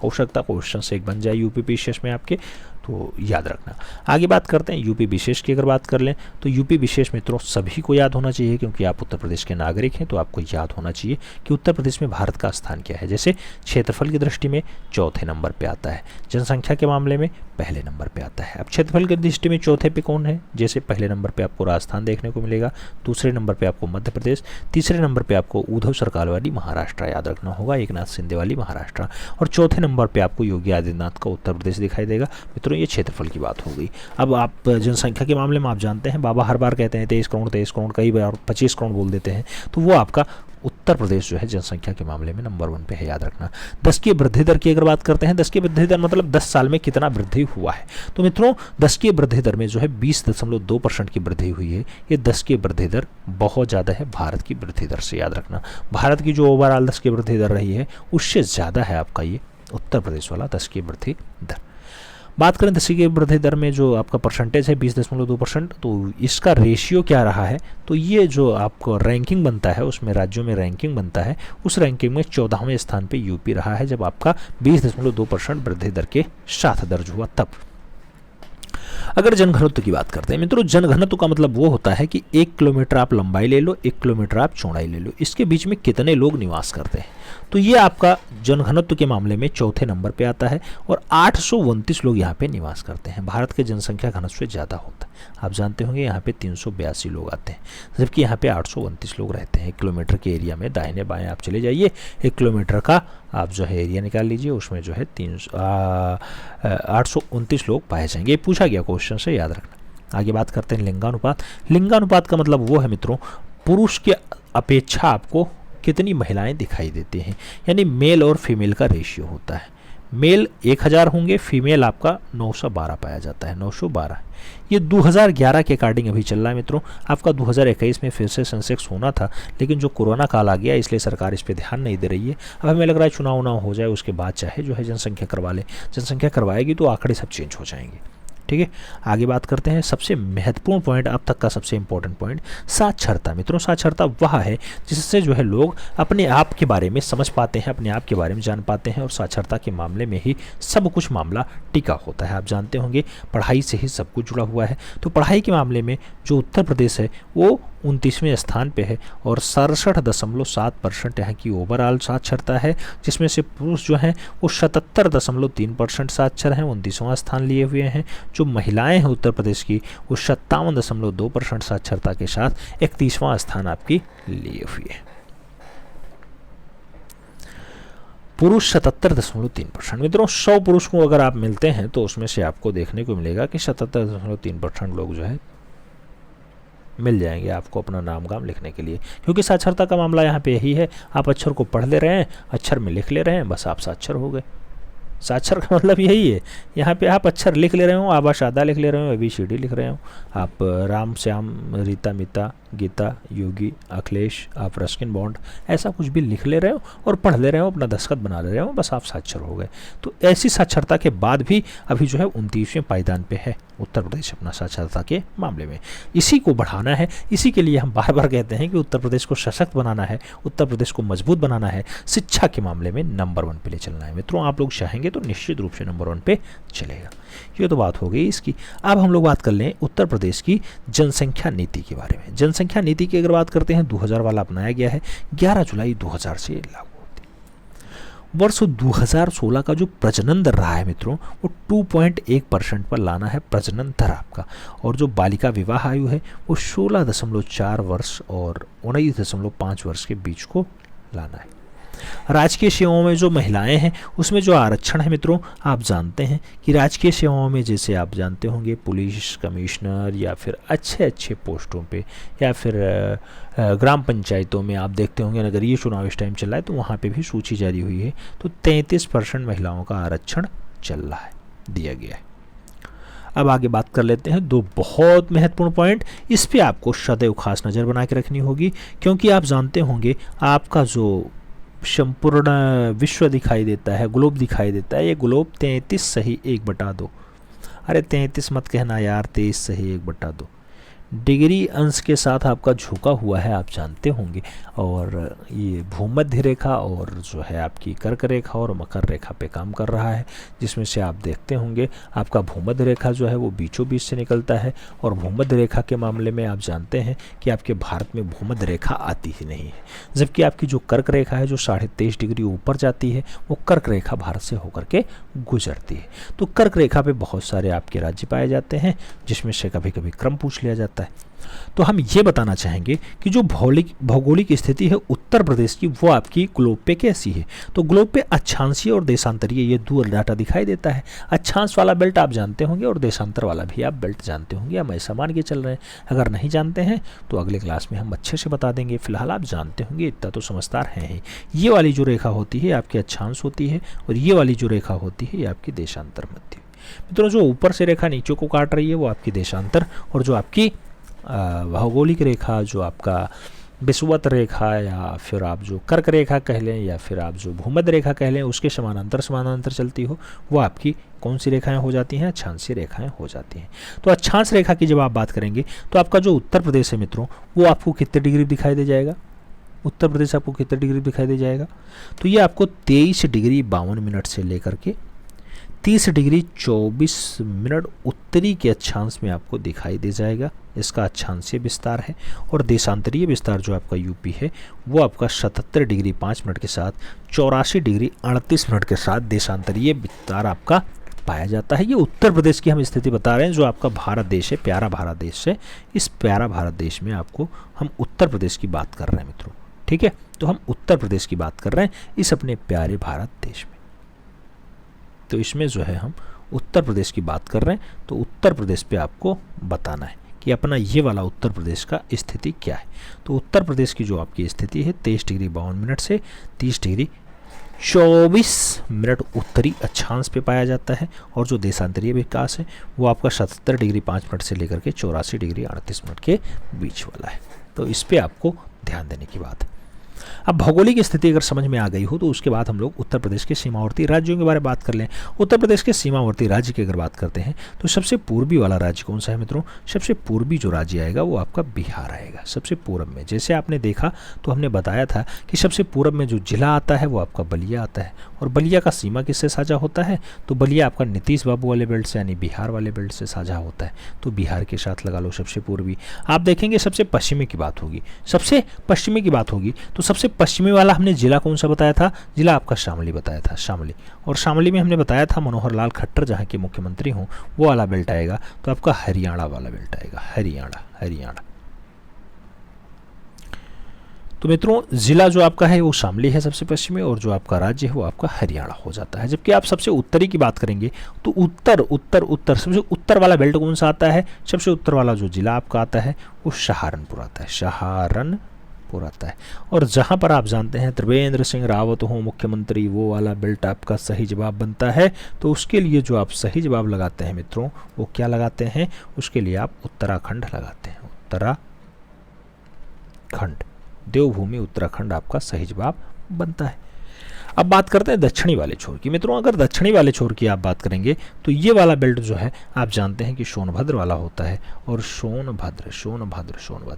A: हो सकता है क्वेश्चन से एक बन जाए यूपी विशेष में आपके, तो याद रखना। आगे बात करते हैं यूपी विशेष की अगर बात कर लें तो यूपी विशेष मित्रों सभी को याद होना चाहिए, क्योंकि आप उत्तर प्रदेश के नागरिक हैं तो आपको याद होना चाहिए कि उत्तर प्रदेश में भारत का स्थान क्या है। जैसे क्षेत्रफल की दृष्टि में चौथे नंबर पे आता है, जनसंख्या के मामले में पहले नंबर पे आता है। अब क्षेत्रफल की दृष्टि में चौथे पे कौन है? जैसे पहले नंबर पे आपको राजस्थान देखने को मिलेगा, दूसरे नंबर पे आपको मध्य प्रदेश, तीसरे नंबर पे आपको उद्धव सरकार वाली महाराष्ट्र याद रखना होगा, एकनाथ शिंदे वाली महाराष्ट्र, और चौथे नंबर पे आपको योगी आदित्यनाथ का उत्तर प्रदेश दिखाई देगा। मित्रों ये क्षेत्रफल की बात हो गई। अब आप जनसंख्या के मामले में आप जानते हैं बाबा हर बार कहते हैं 23 करोड़, कई बार 25 करोड़ बोल देते हैं, तो वो आपका उत्तर प्रदेश जो है जनसंख्या के मामले में नंबर 1 पे है, याद रखना। 10 की वृद्धि दर की अगर बात करते हैं, 10 की वृद्धि दर मतलब 10 साल में कितना वृद्धि हुआ है। तो मित्रों 10 की वृद्धि दर में जो है 20.2% की वृद्धि हुई है। ये 10 की वृद्धि दर बहुत ज़्यादा है भारत की वृद्धि दर से, याद रखना। भारत की जो ओवरऑल 10 की वृद्धि दर रही है उससे ज़्यादा है आपका ये उत्तर प्रदेश वाला 10 की वृद्धि दर। बात करें 10 की वृद्धि दर में जो आपका परसेंटेज है 20.2%, तो इसका रेशियो क्या रहा है? तो ये जो आपको रैंकिंग बनता है उसमें राज्यों में रैंकिंग बनता है, उस रैंकिंग में 14वें स्थान पे यूपी रहा है, जब आपका 20.2% वृद्धि दर के साथ दर्ज हुआ तब। अगर जनघनत्व की बात करते हैं मित्रों, जनघनत्व का मतलब वो होता है कि 1 किलोमीटर आप लंबाई ले लो, 1 किलोमीटर आप चौड़ाई ले लो, इसके बीच में कितने लोग निवास करते हैं। तो ये आपका जनघनत्व के मामले में चौथे नंबर पे आता है और 829 लोग यहाँ पे निवास करते हैं। भारत के जनसंख्या घनत्व से ज़्यादा होता है, आप जानते होंगे यहाँ पे 382 लोग आते हैं, जबकि यहाँ पे 829 लोग रहते हैं। 1 किलोमीटर के एरिया में दाहिने बाएं आप चले जाइए, 1 किलोमीटर का आप जो है एरिया निकाल लीजिए, उसमें जो है 829 लोग पाए जाएंगे। ये पूछा गया क्वेश्चन से, याद रखना। आगे बात करते हैं लिंगानुपात। लिंगानुपात का मतलब वो है मित्रों, पुरुष की अपेक्षा आपको कितनी महिलाएं दिखाई देती हैं, यानी मेल और फीमेल का रेशियो होता है। मेल 1000 होंगे, फीमेल आपका 912 पाया जाता है, 912। ये 2011 के अकॉर्डिंग अभी चल रहा है मित्रों। आपका 2021 में फिर से सेंसेक्स होना था, लेकिन जो कोरोना काल आ गया इसलिए सरकार इस पे ध्यान नहीं दे रही है। अब हमें लग रहा है चुनाव उनाव हो जाए उसके बाद चाहे जो है जनसंख्या करवा ले, जनसंख्या करवाएगी तो आंकड़े सब चेंज हो जाएंगे। ठीक है, आगे बात करते हैं सबसे महत्वपूर्ण पॉइंट, अब तक का सबसे इंपॉर्टेंट पॉइंट, साक्षरता। मित्रों साक्षरता वह है जिससे जो है लोग अपने आप के बारे में समझ पाते हैं, अपने आप के बारे में जान पाते हैं, और साक्षरता के मामले में ही सब कुछ मामला टिका होता है। आप जानते होंगे पढ़ाई से ही सब कुछ जुड़ा हुआ है। तो पढ़ाई के मामले में जो उत्तर प्रदेश है वो 29वें स्थान पे है और 67.7% यहाँ की ओवरऑल साक्षरता है, जिसमें से पुरुष जो हैं वो 77.3% साक्षर हैं, 29वां स्थान लिए हुए हैं। जो महिलाएं हैं उत्तर प्रदेश की वो 57.2% साक्षरता के साथ 31वां स्थान आपकी लिए हुए है। पुरुष 77.3%। मित्रों 100 पुरुष को अगर आप मिलते हैं तो उसमें से आपको देखने को मिलेगा कि 77.3% लोग जो है मिल जाएंगे आपको अपना नाम गाम लिखने के लिए, क्योंकि साक्षरता का मामला यहाँ पे यही है, आप अक्षर को पढ़ ले रहे हैं, अक्षर में लिख ले रहे हैं, बस आप साक्षर हो गए। साक्षर का मतलब यही है, यहाँ पे आप अक्षर लिख ले रहे हो, आबा शादा लिख ले रहे हो, ABCD लिख रहे हो, आप राम श्याम रीता मिता गीता योगी अखिलेश आप रस्किन बॉन्ड ऐसा कुछ भी लिख ले रहे हो और पढ़ ले रहे हो, अपना दस्तखत बना ले रहे हो, बस आप साक्षर हो गए। तो ऐसी साक्षरता के बाद भी अभी जो है 29वें पायदान पे है उत्तर प्रदेश अपना साक्षरता के मामले में। इसी को बढ़ाना है, इसी के लिए हम बार बार कहते हैं कि उत्तर प्रदेश को सशक्त बनाना है, उत्तर प्रदेश को मजबूत बनाना है, शिक्षा के मामले में नंबर 1 पे ले चलना है। मित्रों आप लोग चाहेंगे तो निश्चित रूप से नंबर 1 पे चलेगा। ये तो बात हो गई इसकी। अब हम लोग बात कर लें उत्तर प्रदेश की जनसंख्या नीति के बारे में। जनसंख्या नीति की अगर बात करते हैं 2000 वाला अपनाया गया है, 11 जुलाई 2000 से लागू होती है। वर्ष 2016 का जो प्रजनन दर रहा है मित्रों वो 2.1% पर लाना है प्रजनन दर आपका, और जो बालिका विवाह आयु है वो 16.4 वर्ष और 19.5 वर्ष के बीच को लाना है। राजकीय सेवाओं में जो महिलाएं हैं उसमें जो आरक्षण है मित्रों, आप जानते हैं कि राजकीय सेवाओं में जैसे आप जानते होंगे पुलिस कमिश्नर या फिर अच्छे पोस्टों पे या फिर ग्राम पंचायतों में आप देखते होंगे, अगर ये चुनाव इस टाइम चल रहा है तो वहाँ पे भी सूची जारी हुई है, तो 33% महिलाओं का आरक्षण चल रहा है, दिया गया है। अब आगे बात कर लेते हैं 2 बहुत महत्वपूर्ण पॉइंट, इस पे आपको सदैव खास नज़र बना के रखनी होगी, क्योंकि आप जानते होंगे आपका जो संपूर्ण विश्व दिखाई देता है, ग्लोब दिखाई देता है, ये ग्लोब 33 सही 1/2, अरे 33 मत कहना यार, 23 सही 1/2 डिग्री अंश के साथ आपका झुका हुआ है, आप जानते होंगे। और ये भूमध्य रेखा और जो है आपकी कर्क रेखा और मकर रेखा पे काम कर रहा है, जिसमें से आप देखते होंगे आपका भूमध्य रेखा जो है वो बीचों बीच से निकलता है, और भूमध्य रेखा के मामले में आप जानते हैं कि आपके भारत में भूमध्य रेखा आती ही नहीं है, जबकि आपकी जो कर्क रेखा है जो 23.5 डिग्री ऊपर जाती है वो कर्क रेखा भारत से होकर के गुजरती है। तो कर्क रेखा पे बहुत सारे आपके राज्य पाए जाते हैं, जिसमें से कभी कभी क्रम पूछ लिया जाता है। तो हम ये बताना चाहेंगे कि जो भौगोलिक स्थिति है उत्तर प्रदेश की वो आपकी ग्लोब पे कैसी है। तो ग्लोब पे अक्षांशीय और देशांतरीय ये 2 डाटा दिखाई देता है। अक्षांश वाला बेल्ट आप जानते होंगे और देशांतर वाला भी आप बेल्ट जानते होंगे, हम ऐसा मान के चल रहे हैं। अगर नहीं जानते हैं तो अगले क्लास में हम अच्छे से बता देंगे, फिलहाल आप जानते होंगे, इतना तो समझदार हैं ही। ये वाली जो रेखा होती है आपकी अक्षांश होती है और ये वाली जो रेखा होती है ये आपकी देशांतर मध्य। मित्रों जो ऊपर से रेखा नीचे को काट रही है वो आपकी देशांतर, और जो आपकी भौगोलिक रेखा जो आपका विषुवत रेखा या फिर आप जो कर्क रेखा कह लें या फिर आप जो भूमध्य रेखा कह लें उसके समानांतर चलती हो, वो आपकी कौन सी रेखाएं हो जाती हैं? अक्षांशीय रेखाएं हो जाती हैं। तो अक्षांश रेखा की जब आप बात करेंगे तो आपका जो उत्तर प्रदेश है मित्रों वो आपको कितने डिग्री दिखाई दे जाएगा? उत्तर प्रदेश आपको कितने डिग्री दिखाई दे जाएगा? तो ये आपको 23 डिग्री 52 मिनट से लेकर के 30 डिग्री 24 मिनट उत्तरी के अक्षांश में आपको दिखाई दे जाएगा। इसका अक्षांशीय विस्तार है। और देशांतरीय विस्तार जो आपका यूपी है वो आपका 77 डिग्री 5 मिनट के साथ 84 डिग्री 38 मिनट के साथ देशांतरीय विस्तार आपका पाया जाता है। ये उत्तर प्रदेश की हम स्थिति बता रहे हैं, जो आपका भारत देश है, प्यारा भारत देश है। इस प्यारा भारत देश में आपको हम उत्तर प्रदेश की बात कर रहे हैं मित्रों, ठीक है। तो हम उत्तर प्रदेश की बात कर रहे हैं इस अपने प्यारे भारत देश में। तो इसमें जो है हम उत्तर प्रदेश की बात कर रहे हैं, तो उत्तर प्रदेश पे आपको बताना है कि अपना ये वाला उत्तर प्रदेश का स्थिति क्या है। तो उत्तर प्रदेश की जो आपकी स्थिति है 23 डिग्री 52 मिनट से 30 डिग्री 24 मिनट उत्तरी अक्षांश पे पाया जाता है। और जो देशांतरीय विकास है वो आपका 77 डिग्री 5 मिनट से लेकर के 84 डिग्री 38 मिनट के बीच वाला है। तो इस पे आपको ध्यान देने की बात है। अब भौगोलिक स्थिति अगर समझ में आ गई हो तो उसके बाद हम लोग उत्तर प्रदेश के सीमावर्ती राज्यों के बारे में बात कर लें। उत्तर प्रदेश के सीमावर्ती राज्य की अगर बात करते हैं तो सबसे पूर्वी वाला राज्य कौन सा है मित्रों? सबसे पूर्वी जो राज्य आएगा वो आपका बिहार आएगा। सबसे पूर्व में जैसे आपने देखा तो हमने बताया था कि सबसे पूर्व में जो जिला आता है वो आपका बलिया आता है। और बलिया का सीमा किससे साझा होता है? तो बलिया आपका नीतीश बाबू वाले बेल्ट से यानी बिहार वाले बेल्ट से साझा होता है। तो बिहार के साथ लगा लो सबसे पूर्वी। आप देखेंगे सबसे पश्चिमी की बात होगी, सबसे पश्चिमी की बात होगी तो सबसे पश्चिमी वाला हमने जिला कौन सा बताया था? जिला आपका शामली बताया था, शामली। और शामली में हमने बताया था मनोहर लाल खट्टर जहाँ के मुख्यमंत्री हों वो वाला बेल्ट आएगा। तो आपका हरियाणा वाला बेल्ट आएगा, हरियाणा। तो मित्रों जिला जो आपका है वो शामली है सबसे पश्चिमी, और जो आपका राज्य है वो आपका हरियाणा हो जाता है। जबकि आप सबसे उत्तरी की बात करेंगे तो उत्तर सबसे उत्तर वाला बेल्ट कौन सा आता है? सबसे उत्तर वाला जो जिला आपका आता है वो सहारनपुर आता है, सहारनपुर आता है। और जहां पर आप जानते हैं त्रिवेंद्र सिंह रावत हो मुख्यमंत्री, वो वाला बेल्ट आपका सही जवाब बनता है। तो उसके लिए जो आप सही जवाब लगाते हैं मित्रों वो क्या लगाते हैं? उसके लिए आप उत्तराखंड लगाते हैं, उत्तराखंड, देवभूमि उत्तराखंड आपका सही जवाब बनता है। अब बात करते हैं दक्षिणी वाले छोर की। मित्रों अगर दक्षिणी वाले छोर की आप बात करेंगे तो ये वाला बेल्ट जो है आप जानते हैं कि सोनभद्र वाला होता है। और सोनभद्र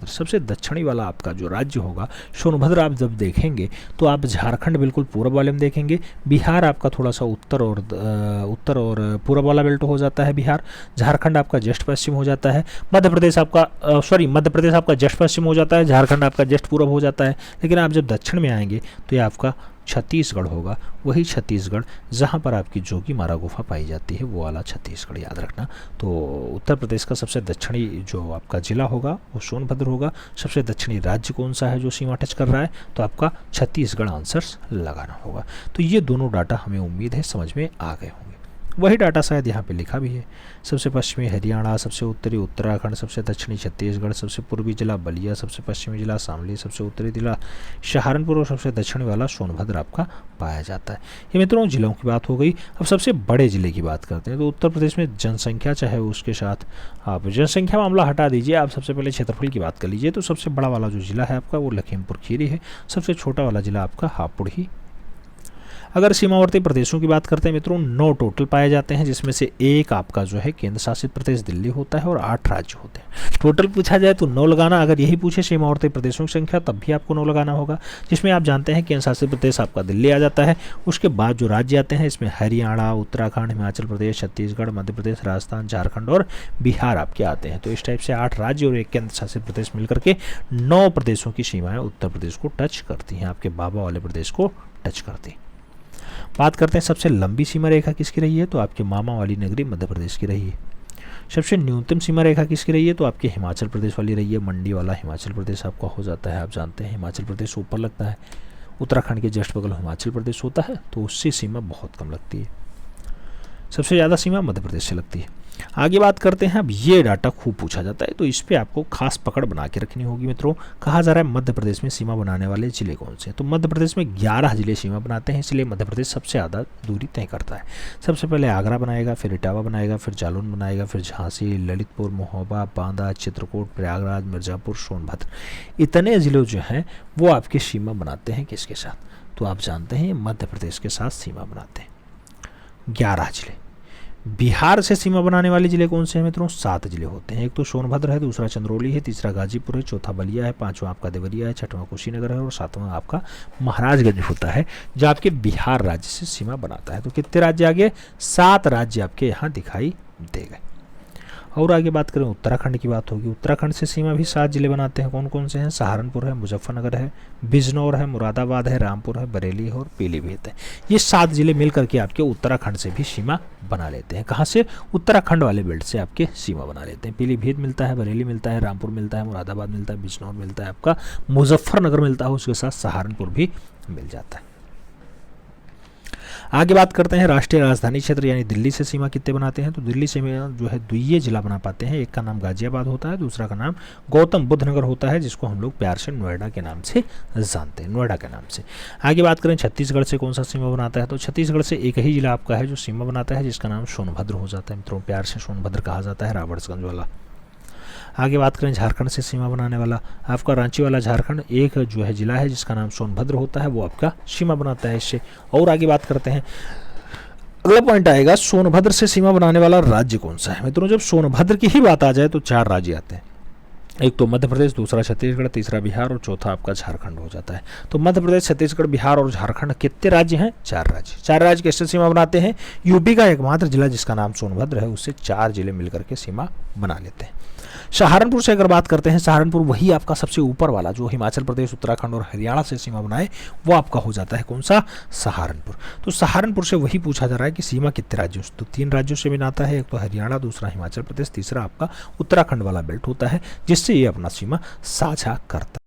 A: सबसे दक्षिणी वाला आपका जो राज्य होगा सोनभद्र। आप जब देखेंगे तो आप झारखंड बिल्कुल पूर्व वाले में देखेंगे, बिहार आपका थोड़ा सा उत्तर और पूर्व वाला बेल्ट हो जाता है बिहार, झारखंड आपका जस्ट पश्चिम हो जाता है, मध्य प्रदेश आपका जस्ट पश्चिम हो जाता है, झारखंड आपका जस्ट पूर्व हो जाता है। लेकिन आप जब दक्षिण में आएंगे तो ये आपका छत्तीसगढ़ होगा, वही छत्तीसगढ़ जहाँ पर आपकी जोगी मारा गुफा पाई जाती है वो वाला छत्तीसगढ़ याद रखना। तो उत्तर प्रदेश का सबसे दक्षिणी जो आपका जिला होगा वो सोनभद्र होगा। सबसे दक्षिणी राज्य कौन सा है जो सीमा टच कर रहा है? तो आपका छत्तीसगढ़ आंसर्स लगाना होगा। तो ये दोनों डाटा हमें उम्मीद है समझ में आ गए होंगे। वही डाटा शायद यहाँ पे लिखा भी है। सबसे पश्चिमी हरियाणा, सबसे उत्तरी उत्तराखंड, सबसे दक्षिणी छत्तीसगढ़, सबसे पूर्वी जिला बलिया, सबसे पश्चिमी जिला शामली, सबसे उत्तरी जिला सहारनपुर और सबसे दक्षिणी वाला सोनभद्र आपका पाया जाता है। ये मित्रों जिलों की बात हो गई। अब सबसे बड़े जिले की बात करते हैं। तो उत्तर प्रदेश में जनसंख्या चाहे उसके साथ आप जनसंख्या मामला हटा दीजिए, आप सबसे पहले क्षेत्रफल की बात कर लीजिए। तो सबसे बड़ा वाला जो जिला है आपका वो लखीमपुर खीरी है। सबसे छोटा वाला जिला आपका हापुड़ ही। अगर सीमावर्ती प्रदेशों की बात करते हैं मित्रों 9 टोटल पाए जाते हैं, जिसमें से एक आपका जो है केंद्र शासित प्रदेश दिल्ली होता है और 8 राज्य होते हैं। टोटल पूछा जाए तो 9 लगाना, अगर यही पूछे सीमावर्ती प्रदेशों की संख्या तब भी आपको 9 लगाना होगा, जिसमें आप जानते हैं केंद्र शासित प्रदेश आपका दिल्ली आ जाता है। उसके बाद जो राज्य आते हैं इसमें हरियाणा, उत्तराखंड, हिमाचल प्रदेश, छत्तीसगढ़, मध्य प्रदेश, राजस्थान, झारखंड और बिहार आपके आते हैं। तो इस टाइप से 8 राज्य और एक केंद्र शासित प्रदेश मिलकर के 9 प्रदेशों की सीमाएं उत्तर प्रदेश को टच करती हैं, आपके बाबा वाले प्रदेश को टच करती हैं। बात करते हैं सबसे लंबी सीमा रेखा किसकी रही है? तो आपके मामा वाली नगरी मध्य प्रदेश की रही है। सबसे न्यूनतम सीमा रेखा किसकी रही है? तो आपके हिमाचल प्रदेश वाली रही है। मंडी वाला हिमाचल प्रदेश आपका हो जाता है। आप जानते हैं हिमाचल प्रदेश ऊपर लगता है, उत्तराखंड के जस्ट बगल हिमाचल प्रदेश होता है, तो उससे सीमा बहुत कम लगती है। सबसे ज़्यादा सीमा मध्य प्रदेश से लगती है। आगे बात करते हैं। अब ये डाटा खूब पूछा जाता है तो इस पे आपको खास पकड़ बना के रखनी होगी मित्रों। कहा जा रहा है मध्य प्रदेश में सीमा बनाने वाले जिले कौन से हैं? तो मध्य प्रदेश में 11 जिले सीमा बनाते हैं, इसलिए मध्य प्रदेश सबसे ज़्यादा दूरी तय करता है। सबसे पहले आगरा बनाएगा, फिर इटावा बनाएगा, फिर जालौन बनाएगा, फिर झांसी, ललितपुर, महोबा, बांदा, चित्रकूट, प्रयागराज, मिर्ज़ापुर, सोनभद्र। इतने ज़िले जो हैं वो आपकी सीमा बनाते हैं किसके साथ? तो आप जानते हैं मध्य प्रदेश के साथ सीमा बनाते हैं 11 जिले। बिहार से सीमा बनाने वाले जिले कौन से हैं मित्रों? 7 जिले होते हैं। एक तो सोनभद्र है, दूसरा चंद्रौली है, तीसरा गाजीपुर है, चौथा बलिया है, पांचवा आपका देवरिया है, छठवां कुशीनगर है और सातवां आपका महाराजगंज होता है, जो आपके बिहार राज्य से सीमा बनाता है। तो कितने राज्य आ गए? 7 राज्य आपके यहाँ दिखाई दे गए। और आगे बात करें उत्तराखंड की बात होगी। उत्तराखंड से सीमा भी 7 जिले बनाते हैं। कौन कौन से हैं? सहारनपुर है, मुजफ्फरनगर है, बिजनौर है, मुरादाबाद है, रामपुर है, बरेली है और पीलीभीत है। ये 7 जिले मिल करके आपके उत्तराखंड से भी सीमा बना लेते हैं। कहाँ से? उत्तराखंड वाले बेल्ट से आपके सीमा बना लेते हैं। पीलीभीत मिलता है, बरेली मिलता है, रामपुर मिलता है, मुरादाबाद मिलता है, बिजनौर मिलता है, आपका मुजफ्फरनगर मिलता है, उसके साथ सहारनपुर भी मिल जाता है। आगे बात करते हैं राष्ट्रीय राजधानी क्षेत्र यानी दिल्ली से सीमा कितने बनाते हैं? तो दिल्ली से जो है द्वितीय जिला बना पाते हैं। एक का नाम गाजियाबाद होता है, दूसरा का नाम गौतम बुद्ध नगर होता है, जिसको हम लोग प्यार से नोएडा के नाम से जानते हैं, नोएडा के नाम से। आगे बात करें छत्तीसगढ़ से कौन सा सीमा बनाता है? तो छत्तीसगढ़ से एक ही जिला आपका है जो सीमा बनाता है, जिसका नाम सोनभद्र हो जाता है मित्रों, प्यार से सोनभद्र कहा जाता है, राबर्ट्सगंज वाला। आगे बात करें झारखंड से सीमा बनाने वाला आपका रांची वाला झारखंड एक जो है जिला है जिसका नाम सोनभद्र होता है, वो आपका सीमा बनाता है इससे। और आगे बात करते हैं, अगला पॉइंट आएगा सोनभद्र से सीमा बनाने वाला राज्य कौन सा है? मित्रों जब सोनभद्र की ही बात आ जाए तो 4 राज्य आते हैं। एक तो मध्य प्रदेश, दूसरा छत्तीसगढ़, तीसरा बिहार और चौथा आपका झारखंड हो जाता है। तो मध्य प्रदेश, छत्तीसगढ़, बिहार और झारखंड कितने राज्य हैं? 4 राज्य। 4 राज्य कैसे सीमा बनाते हैं? यूपी का एकमात्र जिला जिसका नाम सोनभद्र है, उससे 4 जिले मिलकर के सीमा बना लेते हैं। सहारनपुर से अगर बात करते हैं, सहारनपुर वही आपका सबसे ऊपर वाला जो हिमाचल प्रदेश, उत्तराखंड और हरियाणा से सीमा बनाए, वो आपका हो जाता है कौन सा? सहारनपुर। तो सहारनपुर से वही पूछा जा रहा है कि सीमा कितने राज्यों से? तो 3 राज्यों से बनाता है, एक तो हरियाणा, दूसरा हिमाचल प्रदेश, तीसरा आपका उत्तराखंड वाला बेल्ट होता है, जिससे ये अपना सीमा साझा करता है।